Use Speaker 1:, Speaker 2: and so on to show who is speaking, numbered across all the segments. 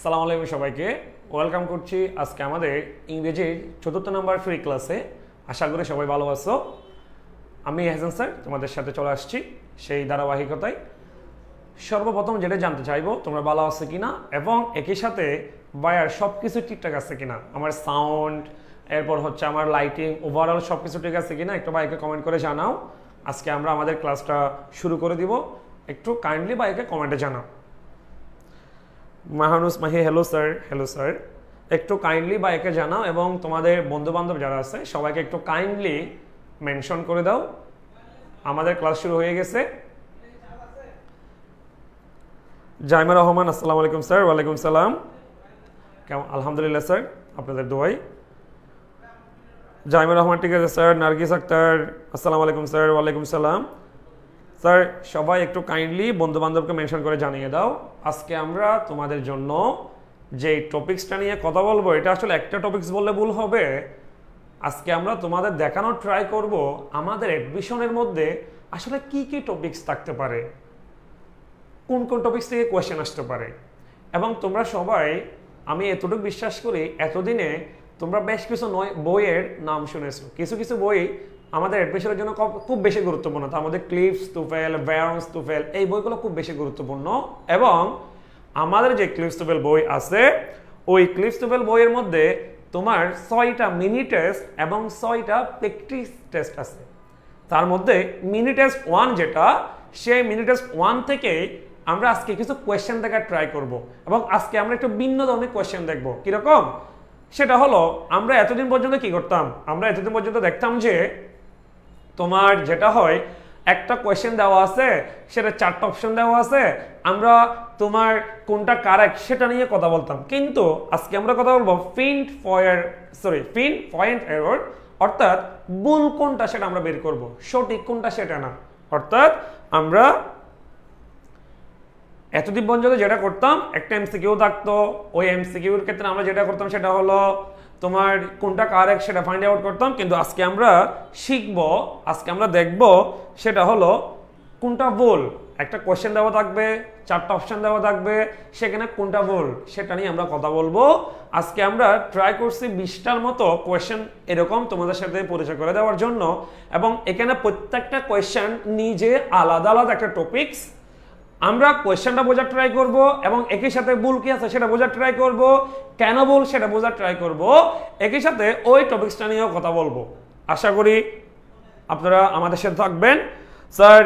Speaker 1: আসসালামু আলাইকুম সবাইকে ওয়েলকাম করছি আজকে আমাদের ইংরেজির ৪র্থ নম্বর ফ্রি ক্লাসে। আশা করি সবাই ভালো আছো। আমি হাসান স্যার তোমাদের সাথে চলে আসছি সেই ধারাবাহিকতায়। সর্বপ্রথম যেটা জানতে চাইবো তোমরা ভালো আছো কিনা এবং একই সাথে ভাইয়ার সব কিছু ঠিকঠাক আছে কিনা, আমার সাউন্ড এরপর হচ্ছে আমার লাইটিং ওভারঅল সব কিছু ঠিক আছে কিনা একটু ভাইকে কমেন্ট করে জানাও। আজকে আমরা আমাদের ক্লাসটা শুরু করে দিব, একটু কাইন্ডলি ভাইকে কমেন্টে জানাও। মাহানুস মাহি হ্যালো স্যার একটু কাইন্ডলি ভাইকে জানাও এবং তোমাদের বন্ধু বান্ধব যারা আছে সবাইকে একটু কাইন্ডলি মেনশন করে দাও। আমাদের ক্লাস শুরু হয়ে গেছে। জাইমা রহমান আসসালামু আলাইকুম স্যার। ওয়ালাইকুম সালাম। কেমন? আলহামদুলিল্লাহ স্যার, আপনাদের দোয়াই। জাইমা রহমান ঠিক আছে স্যার। নার্গিস আক্তার আসসালামু আলাইকুম স্যার। ওয়ালাইকুম সালাম। স্যার সবাই একটু কাইন্ডলি বন্ধু বান্ধবকে মেনশন করে জানিয়ে দাও। আজকে আমরা তোমাদের জন্য যে টপিক্সটা নিয়ে কথা বলবো এটা আসলে একটা টপিক্স বললে ভুল হবে। আজকে আমরা তোমাদের দেখানোর ট্রাই করব আমাদের অ্যাডমিশনের মধ্যে আসলে কি কি টপিক্স থাকতে পারে, কোন কোন টপিক্স থেকে কোয়েশ্চেন আসতে পারে। এবং তোমরা সবাই, আমি এতটুকু বিশ্বাস করি, এতদিনে তোমরা বেশ কিছু বইয়ের নাম শুনেছো। কিছু কিছু বই আমাদের অ্যাডমিশনের জন্য খুব বেশি গুরুত্বপূর্ণ। তার মধ্যে ক্লিফস টুফেল, ব্যারন্স টুফেল, এই বইগুলো খুব বেশি গুরুত্বপূর্ণ। এবং আমাদের যে ক্লিফস টুফেল বই আছে ওই ক্লিফস টুফেল বইয়ের মধ্যে তোমার 6টা মিনি টেস্ট এবং 6টা প্র্যাকটিস টেস্ট আছে। তার মধ্যে মিনি টেস্ট 1 যেটা, সেই মিনি টেস্ট 1 থেকে আমরা আজকে কিছু কোয়েশ্চেন দেখার ট্রাই করব এবং আজকে আমরা একটু ভিন্ন ধরনের কোয়েশ্চেন দেখব। কিরকম? সেটা হলো আমরা এতদিন পর্যন্ত কি করতাম, আমরা এতদিন পর্যন্ত দেখতাম যে তোমার যেটা হয় একটা কোয়েশ্চেন দেওয়া আছে, সেটা 4টা অপশন দেওয়া আছে, আমরা তোমার কোনটা কারেক্ট সেটা নিয়ে কথা বলতাম। কিন্তু আজকে আমরা কথা বলবো ফিন্ট পয়েন্ট এরর, অর্থাৎ ভুল কোনটা সেটা আমরা বের করব, সঠিক কোনটা সেটা না। অর্থাৎ আমরা এতদিন পর্যন্ত যেটা করতাম একটা এমসিকিউ থাকতো, ওই এমসিকিউর ক্ষেত্রে আমরা যেটা করতাম সেটা হলো তোমার কোনটা কারেক্ট সেটা ফাইন্ড আউট করতাম। কিন্তু আজকে আমরা শিখবো, আজকে আমরা দেখব সেটা হলো কোনটা ভুল। একটা কোয়েশ্চেন দেওয়া থাকবে, 4টা অপশন দেওয়া থাকবে, সেখানে কোনটা ভুল সেটা নিয়ে আমরা কথা বলবো। আজকে আমরা ট্রাই করছি 20টার মতো কোয়েশ্চেন এরকম তোমাদের সাথে পরিচয় করে দেওয়ার জন্য। এবং এখানে প্রত্যেকটা কোয়েশ্চেন নিজে আলাদা আলাদা একটা টপিকস। আমরা কোয়েশ্চেনটা বোঝার ট্রাই করব এবং একই সাথে ভুল কি আছে সেটা বোঝার ট্রাই করব, কেন ভুল সেটা বোঝার ট্রাই করব, একই সাথে ওই টপিকসটা নিয়েও কথা বলবো। আশা করি আপনারা আমাদের সাথে থাকবেন। স্যার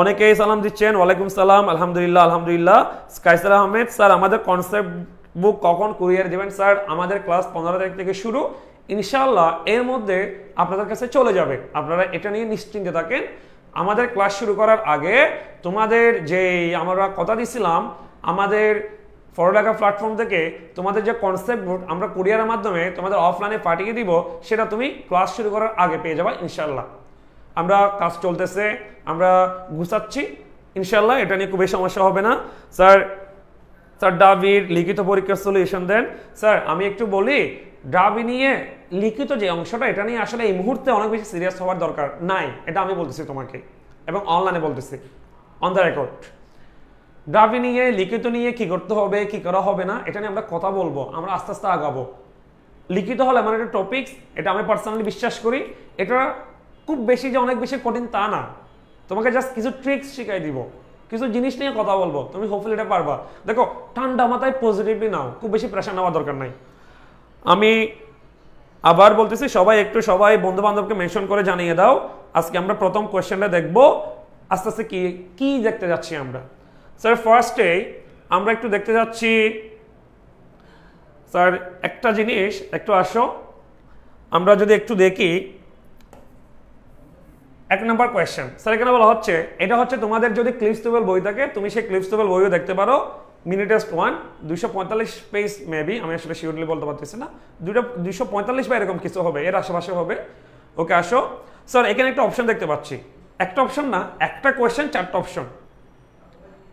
Speaker 1: অনেকেই সালাম দিচ্ছেন। ওয়ালাইকুম সালাম। আলহামদুলিল্লাহ। স্কাইসার আহমেদ স্যার আমাদের কনসেপ্ট বুক কখন কুরিয়ার দেবেন? স্যার আমাদের ক্লাস 15 তারিখ থেকে শুরু, ইনশাআল্লাহ এর মধ্যে আপনাদের কাছে চলে যাবে। আপনারা এটা নিয়ে নিশ্চিন্তে থাকেন। আমাদের ক্লাস শুরু করার আগে তোমাদের যে আমরা কথা দিছিলাম আমাদের ফরলেখা প্ল্যাটফর্ম থেকে তোমাদের যে কনসেপ্ট বুক আমরা কুরিয়ারের মাধ্যমে তোমাদের অফলাইনে পাঠিয়ে দিব, সেটা তুমি ক্লাস শুরু করার আগে পেয়ে যাবে ইনশাআল্লাহ। আমরা কাজ চলতেছে, আমরা গুছাচ্ছি ইনশাআল্লাহ, এটা নিয়ে খুব বেশি সমস্যা হবে না। স্যার ডাবির লিখিত পরীক্ষার সলিউশন দেন। স্যার আমি একটু বলি, ডাবি নিয়ে লিখিত যে অংশটা এটা নিয়ে আসলে এই মুহূর্তে অনেক বেশি সিরিয়াস হওয়ার দরকার নাই, এটা আমি বলতেছি তোমাকে এবং অনলাইনে বলতেছি অন দ্য রেকর্ড। ডাবি নিয়ে লিখিত নিয়ে কি করতে হবে কি করা হবে না এটা নিয়ে আমরা কথা বলবো, আমরা আস্তে আস্তে আগাবো। লিখিত হলে মানে একটা টপিকস, এটা আমি পার্সোনালি বিশ্বাস করি এটা খুব বেশি যে অনেক বেশি কঠিন তা না। তোমাকে জাস্ট কিছু ট্রিক্স শিখাই দিব, কিছু জিনিস নিয়ে কথা বলবো, তুমি হোপফুলি এটা পারবা। দেখো ঠান্ডা মাথায় পজিটিভলি নাও, খুব বেশি প্রেশার নেওয়ার দরকার নাই। আমি আবার বলতেছি সবাই বন্ধু বান্ধবকে মেনশন করে জানিয়ে দাও। আজকে আমরা প্রথম কোয়েশ্চেনটা দেখব, আস্তে আস্তে কি দেখতে যাচ্ছি আমরা। স্যার ফার্স্টে আমরা একটু দেখতে যাচ্ছি, স্যার একটা জিনিস একটু আসো আমরা যদি একটু দেখি 1 নম্বর কোয়েশ্চেন। স্যার এখানে বলা হচ্ছে এটা হচ্ছে তোমাদের যদি ক্লিফস টুফেল বই থাকে তুমি সেই ক্লিফস টুফেল বইও দেখতে পারো। মিনি টেস্ট 1 245 পেজ মেবি, আমি আসলে শিওরলি বলতে পারতেছি না, 245 বা এরকম কিছু হবে, এর আশেপাশে হবে। ওকে আসো। স্যার এখানে একটা অপশন দেখতে পাচ্ছি, একটা অপশন না একটা কোয়েশ্চেন 4টা অপশন।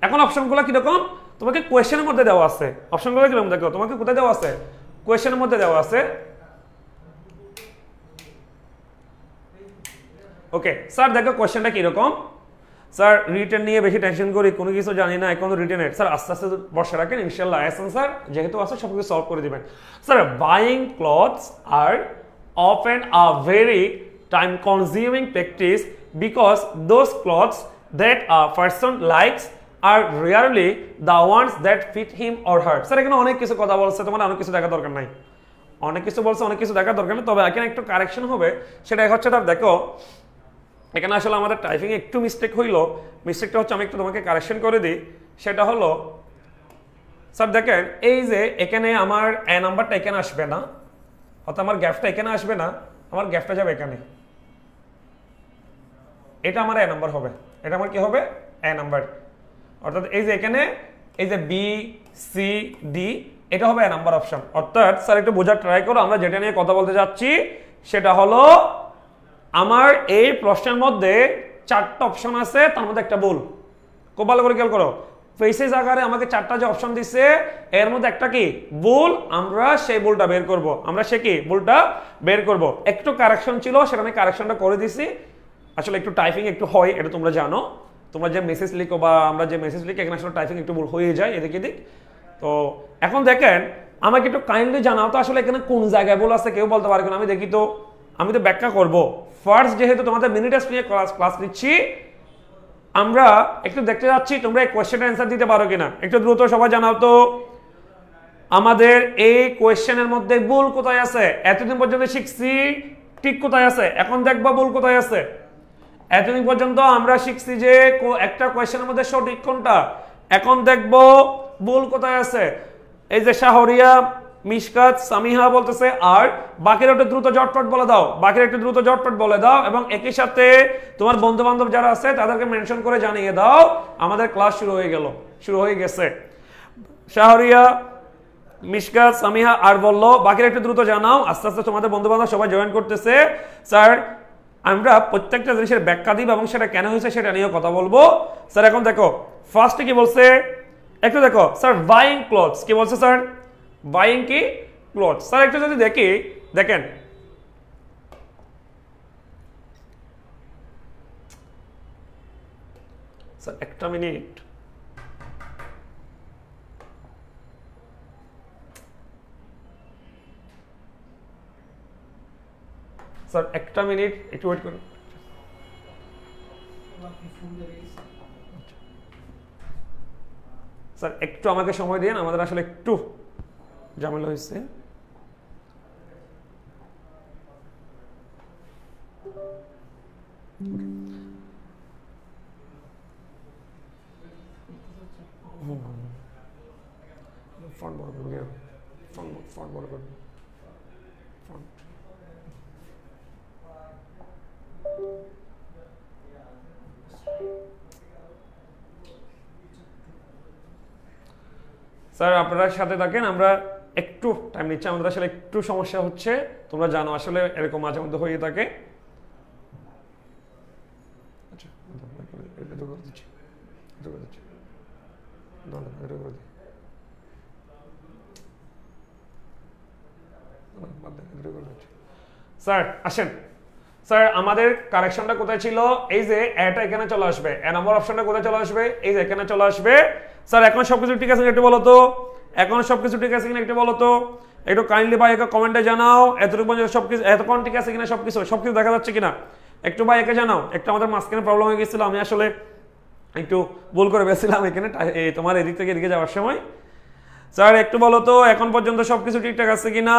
Speaker 1: এখন অপশনগুলো কিরকম তোমাকে কোয়েশ্চেনের মধ্যে দেওয়া আছে, অপশনগুলো কিরকম দেখো তোমাকে কোথায় দেওয়া আছে, কোয়েশ্চেনের মধ্যে দেওয়া আছে। ওকে স্যার দেখো কোয়েশ্চেনটা কিরকম, স্যার রিটেন নিয়ে বেশি টেনশন করি, কোনো কিছু জানি না এখনো রিটেনের। স্যার আস্তে আস্তে বসে রাখেন, ইনশাল্লাহ আছেন স্যার, যেহেতু আছে সব কিছু সলভ করে দিবেন। Sir buying clothes are often a very time consuming practice because those clothes that a person likes are rarely the ones that fit him or her. Sir এখানে অনেক কিছু কথা বলছে, তোমার অনেক কিছু দেখা দরকার নাই, অনেক কিছু বলছে, অনেক কিছু দেখা দরকার নেই। তবে এখানে একটু কারেকশন হবে, সেটা হচ্ছে তার দেখো এখানে আসলে আমাদের টাইপিং একটু মিস্টেক হইলো, মিস্টেকটা হচ্ছে আমি একটু তোমাকে কারেকশন করে দিই। সেটা হলো স্যার দেখেন এই যে এখানে আমার এ নাম্বারটা এখানে আসবে না, অর্থাৎ আমার গ্যাপটা এখানে আসবে না, আমার গ্যাপটা যাবে এখানে, এটা আমার এ নাম্বার হবে, এটা আমার কি হবে এ নাম্বার। অর্থাৎ এই যে এখানে এই যে বি সি ডি এটা হবে এ নাম্বার অপশন। অর্থাৎ স্যার একটু বোঝার ট্রাই করো, আমরা যেটা নিয়ে কথা বলতে যাচ্ছি সেটা হলো আমার এই প্রশ্নের মধ্যে 4টা অপশন আছে, তার মধ্যে একটা ভুল। খুব ভালো করে খেয়াল করো, ফেসেস আকারে আমাকে 4টা যে অপশন দিচ্ছে এর মধ্যে একটা কি ভুল, আমরা সেই ভুলটা বের করব, আমরা সে কি ভুলটা বের করব। একটু কারেকশন ছিল, সেটা আমি কারেকশনটা করে দিছি। আসলে একটু টাইপিং একটু হয়, এটা তোমরা জানো, তোমরা যে মেসেজ লিখো বা আমরা যে মেসেজ লিখি এখানে আসলে টাইপিং একটু ভুল হয়ে যায় এদিক এদিক। তো এখন দেখেন আমাকে একটু কাইন্ডলি জানাও তো আসলে এখানে কোন জায়গায় ভুল আছে, কেউ বলতে পারে কিনা, আমি দেখি তো, আমি তো ব্যাখ্যা করব। ফার্স্ট যেহেতু তোমাদের মিনিট টেস্ট নিয়ে ক্লাস নিচ্ছি, আমরা একটু দেখতে যাচ্ছি তোমরা এই কোয়েশ্চেনের অ্যান্সার দিতে পারো কিনা, একটু দ্রুত সবাই জানাও তো আমাদের এই কোয়েশ্চেনের মধ্যে ভুল কোথায় আছে। এতদিন পর্যন্ত শিখছি ঠিক কোথায় আছে, এখন দেখবা ভুল কোথায় আছে। এতদিন পর্যন্ত আমরা শিখছি যে একটা কোয়েশ্চেনের মধ্যে সঠিক কোনটা, এখন দেখব ভুল কোথায় আছে। এই যে শাহরিয়া, মিশকাত, সামিহা বলতেছে আর বাকিরা একটু দ্রুত জটপট বলে দাও, বাকিরা একটু দ্রুত জটপট বলে দাও, এবং একই সাথে তোমার বন্ধু বান্ধব যারা আছে তাদেরকে মেনশন করে জানিয়ে দাও আমাদের ক্লাস শুরু হয়ে গেছে। শাহরিয়া, মিশকাত, সামিহা আর বললো, বাকিরা একটু দ্রুত জানাও, আস্তে আস্তে তোমাদের বন্ধু বান্ধব সবাই জয়েন করতেছে। স্যার আমরা প্রত্যেকটা জিনিসের ব্যাখ্যা দিব এবং সেটা কেন হয়েছে সেটা নিয়ে কথা বলবো। স্যার এখন দেখো ফার্স্টে কি বলছে একটু দেখো, স্যার বাইং ক্লথস কি বলছে, স্যার বাইং কি ক্লথস। স্যার একটু যদি দেখি, দেখেন স্যার একটা মিনিট, স্যার একটা মিনিট একটু ওয়েট করুন। স্যার একটু আমাকে সময় দিন, আমাদের আসলে একটু ঝামেলা হয়েছে। ফন্ট বড় করবে, ফন্ট বড় করবে, ফন্ট স্যার আপনারা সাথে থাকেন, আমরা একটু টাইম নিচ্ছি, আমাদের আসলে একটু সমস্যা হচ্ছে, তোমরা জানো আসলে এরকম মাঝে মধ্যে হয়ে থাকে। আচ্ছা স্যার আসেন, স্যার আমাদের কারেকশনটা কোথায় ছিল, এই যে এটা এখানে চলে আসবে, এ নাম্বার অপশনটা কোথায় চলে আসবে, এই যে এখানে চলে আসবে। স্যার এখন সবকিছু ঠিক আছে একটু বলো তো, এখন সবকিছু ঠিক আছে কিনা একটু বলো তো, একটু কাইন্ডলি ভাই একে কমেন্টে জানাও, এতটুকু পর্যন্ত সবকিছু এতক্ষণ ঠিক আছে কিনা, সবকিছু দেখা যাচ্ছে কিনা একটু ভাই একে জানাও। একটু আমাদের মাঝখানে প্রবলেম হয়ে গেছিল, আমি আসলে একটু ভুল করে বেছিলাম এখানে তোমার এদিক থেকে এদিকে যাওয়ার সময়। স্যার একটু বলো তো এখন পর্যন্ত সবকিছু ঠিকঠাক আছে কিনা,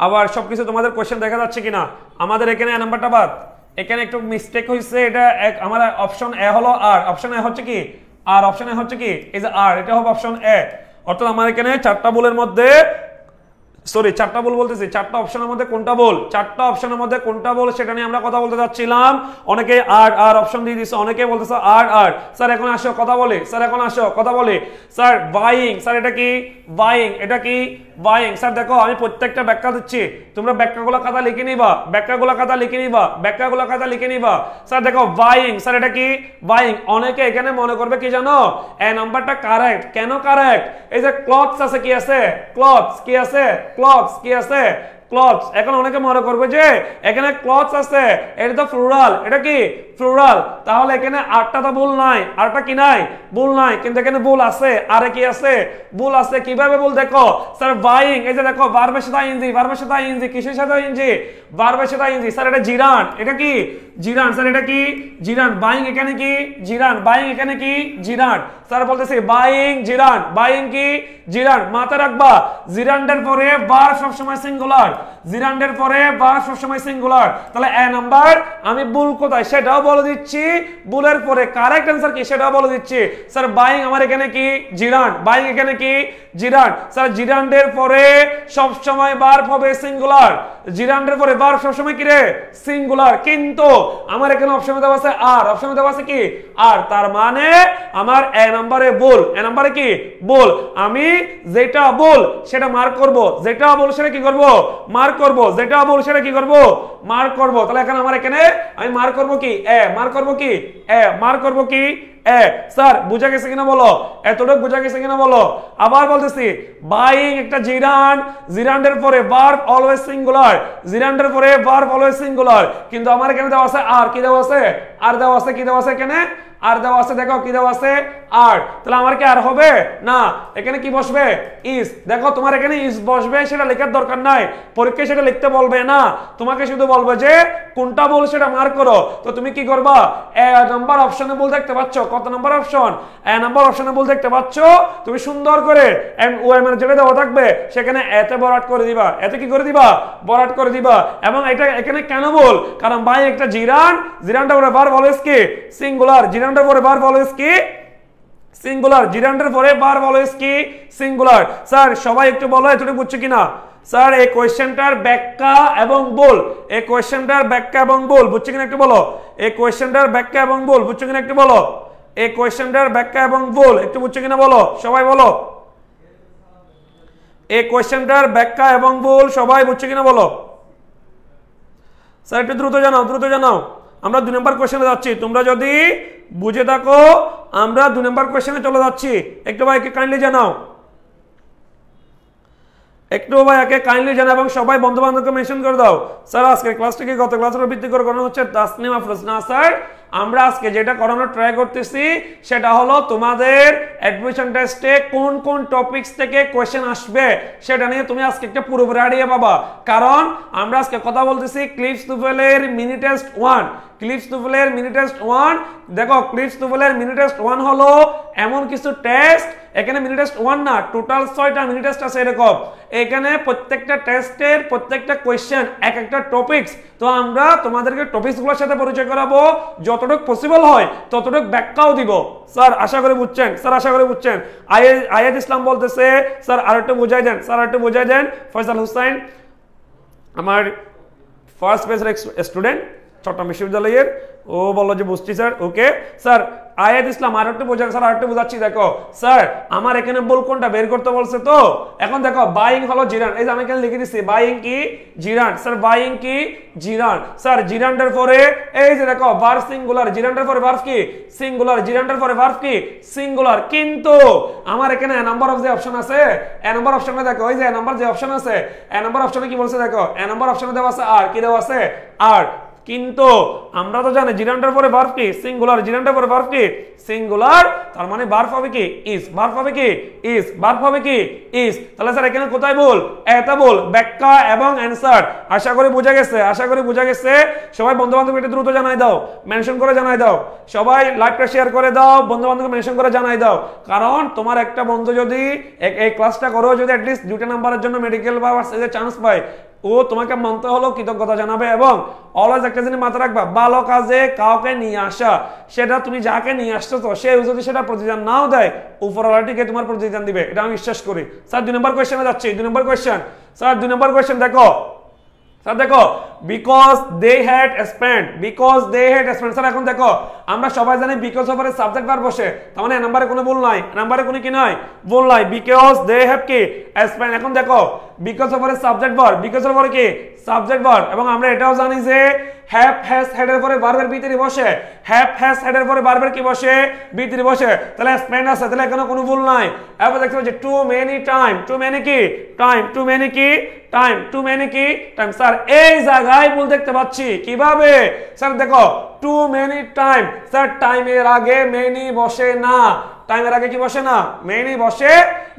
Speaker 1: আবার সবকিছু তোমাদের কোশ্চেন দেখা যাচ্ছে কিনা। আমাদের এখানে এ নাম্বারটা বাদ, এখানে একটু মিস্টেক হয়েছে, এটা আমার অপশন এ হলো আর, অপশন এ হচ্ছে কি আর, অপশন এ হচ্ছে কি এই যে আর, এটা হবে অপশন এ। অর্থাৎ আমার এখানে 4টা ভুলের মধ্যে, সরি 4টা ভুল বলতেছি, 4টা অপশনের মধ্যে কোনটা ভুল, 4টা অপশনের মধ্যে কোনটা ভুল সেটা নিয়ে আমরা কথা বলতে যাচ্ছিলাম। অনেকে আর অপশন দিয়ে দিচ্ছে, অনেকে বলতেছে আর। স্যার এখন আসো কথা বলে, স্যার এখন আসো কথা বলে। স্যার বাইং, স্যার এটা কি বাইং, এটা কি বাইং। স্যার দেখো আমি প্রত্যেকটা ব্যাখ্যা দিচ্ছি, তোমরা ব্যাখ্যাগুলো খাতা লিখে নিবা, ব্যাখ্যাগুলো খাতা লিখে নিবা, ব্যাখ্যাগুলো খাতা লিখে নিবা। স্যার দেখো বাইং, স্যার এটা কি বাইং। অনেকে এখানে মনে করবে কি জানো, এই নাম্বারটা কারেক্ট, কেন কারেক্ট, এই যে ক্লথস আছে কি আছে, ক্লথস কি আছে, ক্লথস কি আছে, ক্লথস। এখন অনেকে মনে করবে যে এখানে ক্লথস আছে, এটা তো প্লুরাল, এটা কি প্লুরাল, তাহলে এখানে আরটা তো ভুল নাই, আরটা কি নাই, ভুল নাই, কিন্তু এখানে ভুল আছে, আরে কি আছে, ভুল আছে। কিভাবে ভুল দেখো স্যার, বাইং, এই যে দেখো ভার্বের সাথে আইএনজি, ভার্বের সাথে আইএনজি, কিসের সাথে আইএনজি, ভার্বের সাথে আইএনজি। স্যার এটা জিরান, এটা কি জিরান, স্যার এটা কি জিরান। বাইং এখানে কি জিরান, বাইং এখানে কি জিরান। স্যার বলতেছি বাইং জিরান, বাইং কি জিরান। মাথা রাখবা জিরান্ডের পরে ভার্ব সবসময় সিঙ্গুলার, জিরান্ডের পরে ভার্ব সবসময় সিঙ্গুলার। তাহলে এ নাম্বার আমি ভুল কোথায় সেটাও বলে দিচ্ছি, ভুলের পরে কারেক্ট অ্যান্সার কি সেটাও বলে দিচ্ছি। স্যার বাইং আমার এখানে কি জিরান, বাইং এখানে কি জিরান। স্যার জিরান্ডের পরে সবসময় ভার্ব হবে সিঙ্গুলার, জিরান্ডের পরে ভার্ব সবসময় কি রে সিঙ্গুলার, কিন্তু আমার এখানে অপশনে দেওয়া আছে আর, অপশনে দেওয়া আছে কি আর, তার মানে আমার এ নাম্বারে ভুল, এ নাম্বারে কি ভুল। আমি যেটা ভুল সেটা মার্ক করব, যেটা ভুল সেটা কি করব মার্ক করব, যেটা ভুল সেটা কি করব মার্ক করব। তাহলে এখন আমার এখানে আমি মার্ক করব কি এ, মার্ক করব কি এ, মার্ক করব কি এ। স্যার বুঝা গেছে কিনা বলো, এতটুকু বুঝা গেছে কিনা বলো। আবার বলতেছি বাইং একটা জিরান, জিরান্ডের পরে ভার্ব অলওয়েজ সিঙ্গুলার, জিরান্ডের পরে ভার্ব অলওয়েজ সিঙ্গুলার, কিন্তু আমার এখানে দেওয়া আছে আর, কি দেওয়া আছে আর দেওয়া আছে, কি দেওয়া আছে এখানে আর দেওয়া আছে, দেখো কি দেওয়া আছে আর। তাহলে আমার কি আর হবে না, এখানে কি বসবে ইজ। দেখো তোমার এখানে ইজ বসবে সেটা লেখার দরকার নাই, পরীক্ষায় সেটা লিখতে বলবে না, তোমাকে শুধু বলবে যে কোনটা ভুল সেটা মার্ক করো। তো তুমি কি করবা, এ নাম্বার অপশনে ভুল দেখতে পাচ্ছ, কত নাম্বার অপশন এ নাম্বার অপশনে ভুল দেখতে পাচ্ছ, তুমি সুন্দর করে এম ও এম এর যেটা দেওয়া থাকবে সেখানে এতে বরাট করে দিবা, এতে কি করে দিবা বরাট করে দিবা। এবং এটা এখানে কেন ভুল, কারণ বাই একটা জিরান, জিরানটা পরে ভার্ব অলওয়েজ কি সিঙ্গুলার, জিরানটার পরে ভার্ব অলওয়েজ কি সিঙ্গুলার, জিরান্ডের পরে ভার্ব অলওয়েজ কি সিঙ্গুলার। স্যার সবাই একটু বলো এতটুকু বুঝছো কিনা। স্যার এই কোশ্চেনটার ব্যাখ্যা এবং ভুল, এই কোশ্চেনটার ব্যাখ্যা এবং ভুল বুঝছো কিনা একটু বলো, এই কোশ্চেনটার ব্যাখ্যা এবং ভুল বুঝছো কিনা একটু বলো, এই কোশ্চেনটার ব্যাখ্যা এবং ভুল একটু বুঝছো কিনা বলো, সবাই বলো এই কোশ্চেনটার ব্যাখ্যা এবং ভুল সবাই বুঝছো কিনা বলো। স্যার একটু দ্রুত জানাও, দ্রুত জানাও। আমরা 2 নম্বর কোশ্চেনে যাচ্ছি, তোমরা যদি বুঝে থাকো আমরা 2 নম্বর কোশ্চেনে চলে যাচ্ছি। একটু ভাইকে কাইন্ডলি জানাও, একটু ভাইকে কাইন্ডলি জানাও এবং সবাই বন্ধু বান্ধবকে মেনশন করে দাও। স্যার আজকের ক্লাসটা কি গত ক্লাসের ভিত্তি করে করানো হচ্ছে তাসনিম আফরোজ? না স্যার, আমরা আজকে যেটা করানোর ট্রাই করতেছি সেটা হলো তোমাদের অ্যাডমিশন টেস্টে কোন কোন টপিকস থেকে কোশ্চেন আসবে সেটা নিয়ে তুমি আজকে একটা পুরোপুরি আইডিয়া পাবা। কারণ আমরা আজকে কথা বলতেছি ক্লিপস টুফেলের মিনি টেস্ট 1, ক্লিপস টুফেলের মিনি টেস্ট 1। দেখো ক্লিপস টুফেলের মিনি টেস্ট 1 হলো এমন কিছু টেস্ট, এখানে মিনি টেস্ট 1 না, টোটাল 6টা মিনি টেস্ট আছে এরকম। এখানে প্রত্যেকটা টেস্টের প্রত্যেকটা কোশ্চেন এক একটা টপিকস। তো আমরা তোমাদেরকে টপিকসগুলোর সাথে পরিচয় করাবো, যতটুকু পসিবল হয় ততটুকু ব্যাখ্যাও দিব। স্যার আশা করি বুঝছেন, স্যার আশা করি বুঝছেন। আয়াত ইসলাম বলতেছে স্যার আরেকটু বুঝাই দেন, স্যার আরেকটু বুঝাই দেন। ফয়সাল হুসাইন আমার ফার্স্ট পেজের স্টুডেন্ট চট্টগ্রাম বিশ্ববিদ্যালয়ের, ও বললো যে বুঝছি স্যার। ওকে স্যার আয়াত ইসলাম আর একটু বোঝান স্যার, আর একটু বোঝাচ্ছি। দেখো স্যার আমার এখানে ভুল কোনটা বের করতে বলছে। তো এখন দেখো বাইং হলো জিরান, এই যে আমি এখানে লিখে দিচ্ছি বাইং কি জিরান। স্যার বাইং কি জিরান। স্যার জিরান্ডের পরে এই যে দেখো ভার্ব সিঙ্গুলার, জিরান্ডের পরে ভার্ব কি সিঙ্গুলার, জিরান্ডের পরে ভার্ব কি সিঙ্গুলার, কিন্তু আমার এখানে এ নাম্বার অফ যে অপশন আছে, এ নাম্বার অপশনে দেখো ওই যে এ নাম্বার যে অপশন আছে, এ নাম্বার অপশনে কি বলছে দেখো, এ নাম্বার অপশনে দেওয়া আছে আর, কি দেওয়া আছে আর। কিন্তু আমরা তো জানি জিরান্ডের পরে ভার্ব কি সিঙ্গুলার, জিরান্ডের পরে ভার্ব কি সিঙ্গুলার, তার মানে ভার্ব হবে কি ইজ, ভার্ব হবে কি ইজ, ভার্ব হবে কি ইজ। তাহলে স্যার এখানে কোথায় ভুল, এটা ভুল। ব্যাখ্যা এবং অ্যানসার আশা করি বোঝা গেছে, আশা করি বোঝা গেছে। সবাই বন্ধু বান্ধবকে একটু দ্রুত জানাই দাও, মেনশন করে জানাই দাও, সবাই লাইভটা শেয়ার করে দাও, বন্ধু বান্ধবকে মেনশন করে জানাই দাও। কারণ তোমার একটা বন্ধু যদি এই ক্লাসটা করো, যদি অ্যাটলিস্ট 2টা নাম্বারের জন্য মেডিকেল বা চান্স পায়, ও তোমাকে মানতে হলো কৃতজ্ঞতা জানাবে। এবং অলওয়েজ একটা জিনিস মাথায় রাখবা, ভালো কাজে কাউকে নিয়ে আসা, সেটা তুমি যাকে নিয়ে আসছো তো সে যদি সেটা প্রতিদান নাও দেয়, উপরওয়ালাটিকে তোমার প্রতিদান দিবে, এটা আমি বিশ্বাস করি। স্যার 2 নম্বর কোয়েশ্চেনে যাচ্ছি, 2 number question. Sir 2 number question দেখো, স্যার দেখো because they had spent, because they had spent. Sir এখন দেখো আমরা সবাই জানি বিকজ ওপরে সাবজেক্ট ভার্ব বসে, তার মানে নাম্বারে কোনো ভুল নাই, নাম্বারে কোনো কি নাই ভুল নাই, বিকজ দে হ্যাভ কি স্পেন্ট। এখন দেখো বিকজ ওপরে সাবজেক্ট ভার্ব, বিকজ ওপরে কি সাবজেক্ট ভার্ব এবং আমরা এটাও জানি যে হ্যাভ হ্যাজ হ্যাড এর পরে ভার্বের বি3 বসে হ্যাভ হ্যাজ হ্যাড এর পরে ভার্বের কি বসে বি3 বসে তাহলে স্পেন্ড আছে তাহলে এখানে কোনো ভুল নাই এবার দেখতে পাচ্ছি too many time too many কি টাইম টু মেনি কি টাইম টু মেনি কি টাইম স্যার এই জায়গায় ভুল দেখতে পাচ্ছি কিভাবে স্যার দেখো টু মেনি টাইম স্যার টাইমের আগে মেনি বসে না টাইমের আগে কি বসে না মেনি বসে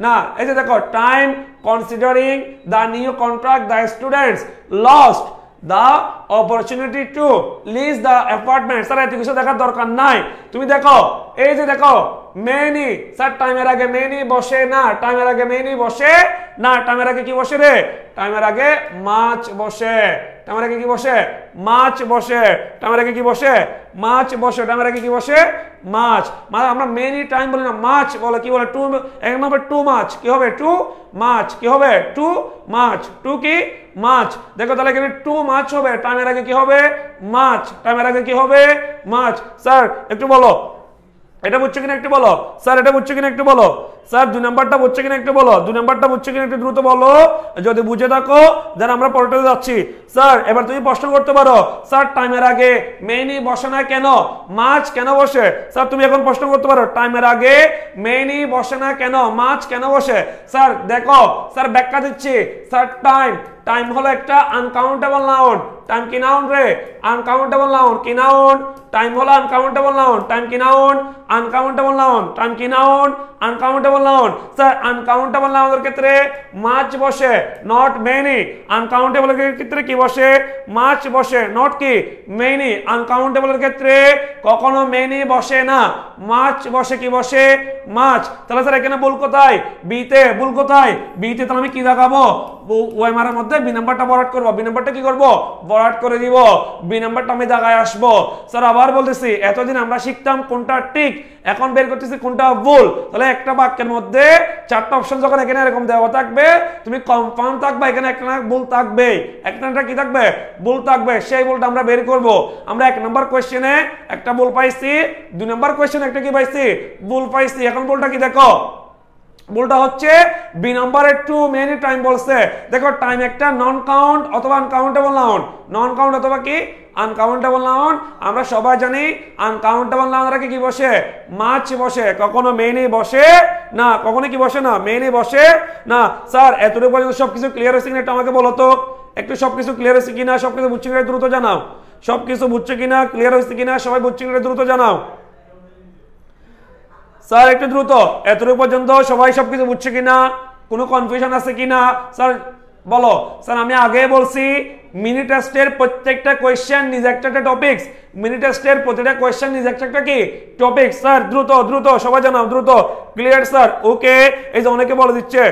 Speaker 1: না এই যে দেখো time considering the new contract the students lost the opportunity to lease the apartment sir এত কিছু দেখার দরকার নাই তুমি দেখো এই যে দেখো many স্যার টাইমের আগে many বসে না টাইমের আগে many বসে না টাইমের আগে কি বসে রে টাইমের আগে much বসে টাইমের আগে কি বসে much বসে টাইমের আগে কি বসে much বসে টাইমের আগে কি বসে much মানে আমরা many টাইম বলি না much বলে কি বলে too এক নম্বর too much কি হবে too much কি হবে too much too কি much দেখো তাহলে এখানে too much হবে টাইমের আগে কি হবে much টাইমের আগে কি হবে much স্যার একটু বলো এটা বুঝছো কিনা একটু বলো স্যার এটা বুঝছো কিনা একটু বলো স্যার দুই নাম্বারটা বুঝছো কিনা একটু বলো দুই নাম্বারটা বুঝছো কিনা একটু দ্রুত বলো যদি বুঝে থাকো দেন আমরা পরেরটাতে যাচ্ছি স্যার এবার তুমি প্রশ্ন করতে পারো স্যার টাইমের আগে মেনি বসে না কেন মাছ কেন বসে স্যার তুমি এখন প্রশ্ন করতে পারো টাইমের আগে মেনি বসে না কেন মাছ কেন বসে স্যার দেখো স্যার ব্যাখ্যা দিচ্ছি স্যার টাইম হলো একটা আনকাউন্টেবল নাউন টাইম কি নাউন রে আনকাউন্টেবল নাউন কি নাউন টাইম হলো আনকাউন্টেবল নাউন টাইম কি নাউন আনকাউন্টেবল নাউন টাইম কি noun uncountable noun sir uncountable নাউনের ক্ষেত্রে মাছ বসে নট মেনি আনকাউন্টেবল এর ক্ষেত্রে কি বসে মাছ বসে নট কি মেনি আনকাউন্টেবল এর ক্ষেত্রে কখনো মেনি বসে না মাছ বসে কি বসে মাছ তাহলে স্যার এখানে ভুল কোথায় বিতে ভুল কোথায় বিতে তাহলে আমি কি দেখাবো ওএমআর এর মধ্যে বি নাম্বারটা বরাট করব বি নাম্বারটা কি করব বরাট করে দিব বি নাম্বারটা আমি জায়গায় আসবো স্যার আবার বলতেছি এতদিন আমরা শিখতাম কোনটা ঠিক এখন বের করতেছি কোনটা ভুল তাহলে একটা বাক্যের মধ্যে চারটা অপশন যখন এখানে এরকম দেওয়া থাকবে তুমি কনফার্ম থাকবে এখানে একটা না ভুল থাকবে একটা কি থাকবে ভুল থাকবে সেই ভুলটা আমরা বের করব আমরা এক নাম্বার কোশ্চেনে একটা ভুল পাইছি দুই নাম্বার কোশ্চেনে একটা কি পাইছি ভুল পাইছি এখন ভুলটা কি দেখো ভুলটা হচ্ছে বি নাম্বারে টু মেনি টাইম বলছে দেখো টাইম একটা নন কাউন্ট অথবা আনকাউন্টেবল নাউন নন কাউন্ট অথবা কি আনকাউন্টেবল নাউন আমরা সবাই জানি আনকাউন্টেবল নাউনরা কি বসে মাছ বসে কখনো মেনি বসে না কখনো কি বসে না মেনি বসে না স্যার এতটুকু পর্যন্ত সবকিছু ক্লিয়ার হয়েছে কিনা এটা আমাকে বলো তো একটু সবকিছু ক্লিয়ার হয়েছে কিনা সবকিছু বুঝছো কিনা দ্রুত জানাও সবকিছু বুঝছো কিনা ক্লিয়ার হয়েছে কিনা সবাই বুঝছো কিনা দ্রুত জানাও স্যার একটু দ্রুত এতটুকু পর্যন্ত সবাই সবকিছু বুঝছে কিনা কোনো কনফিউশন আছে কিনা স্যার বলো স্যার আমি আগে বলছি মিনি টেস্টের প্রত্যেকটা কোশ্চেন নিজ একটা টপিকস মিনি টেস্টের প্রতিটা কোশ্চেন নিজ একটা কি টপিক স্যার দ্রুত দ্রুত সবাই জানাও দ্রুত ক্লিয়ার স্যার ওকে এই যে অনেকে বলে দিচ্ছে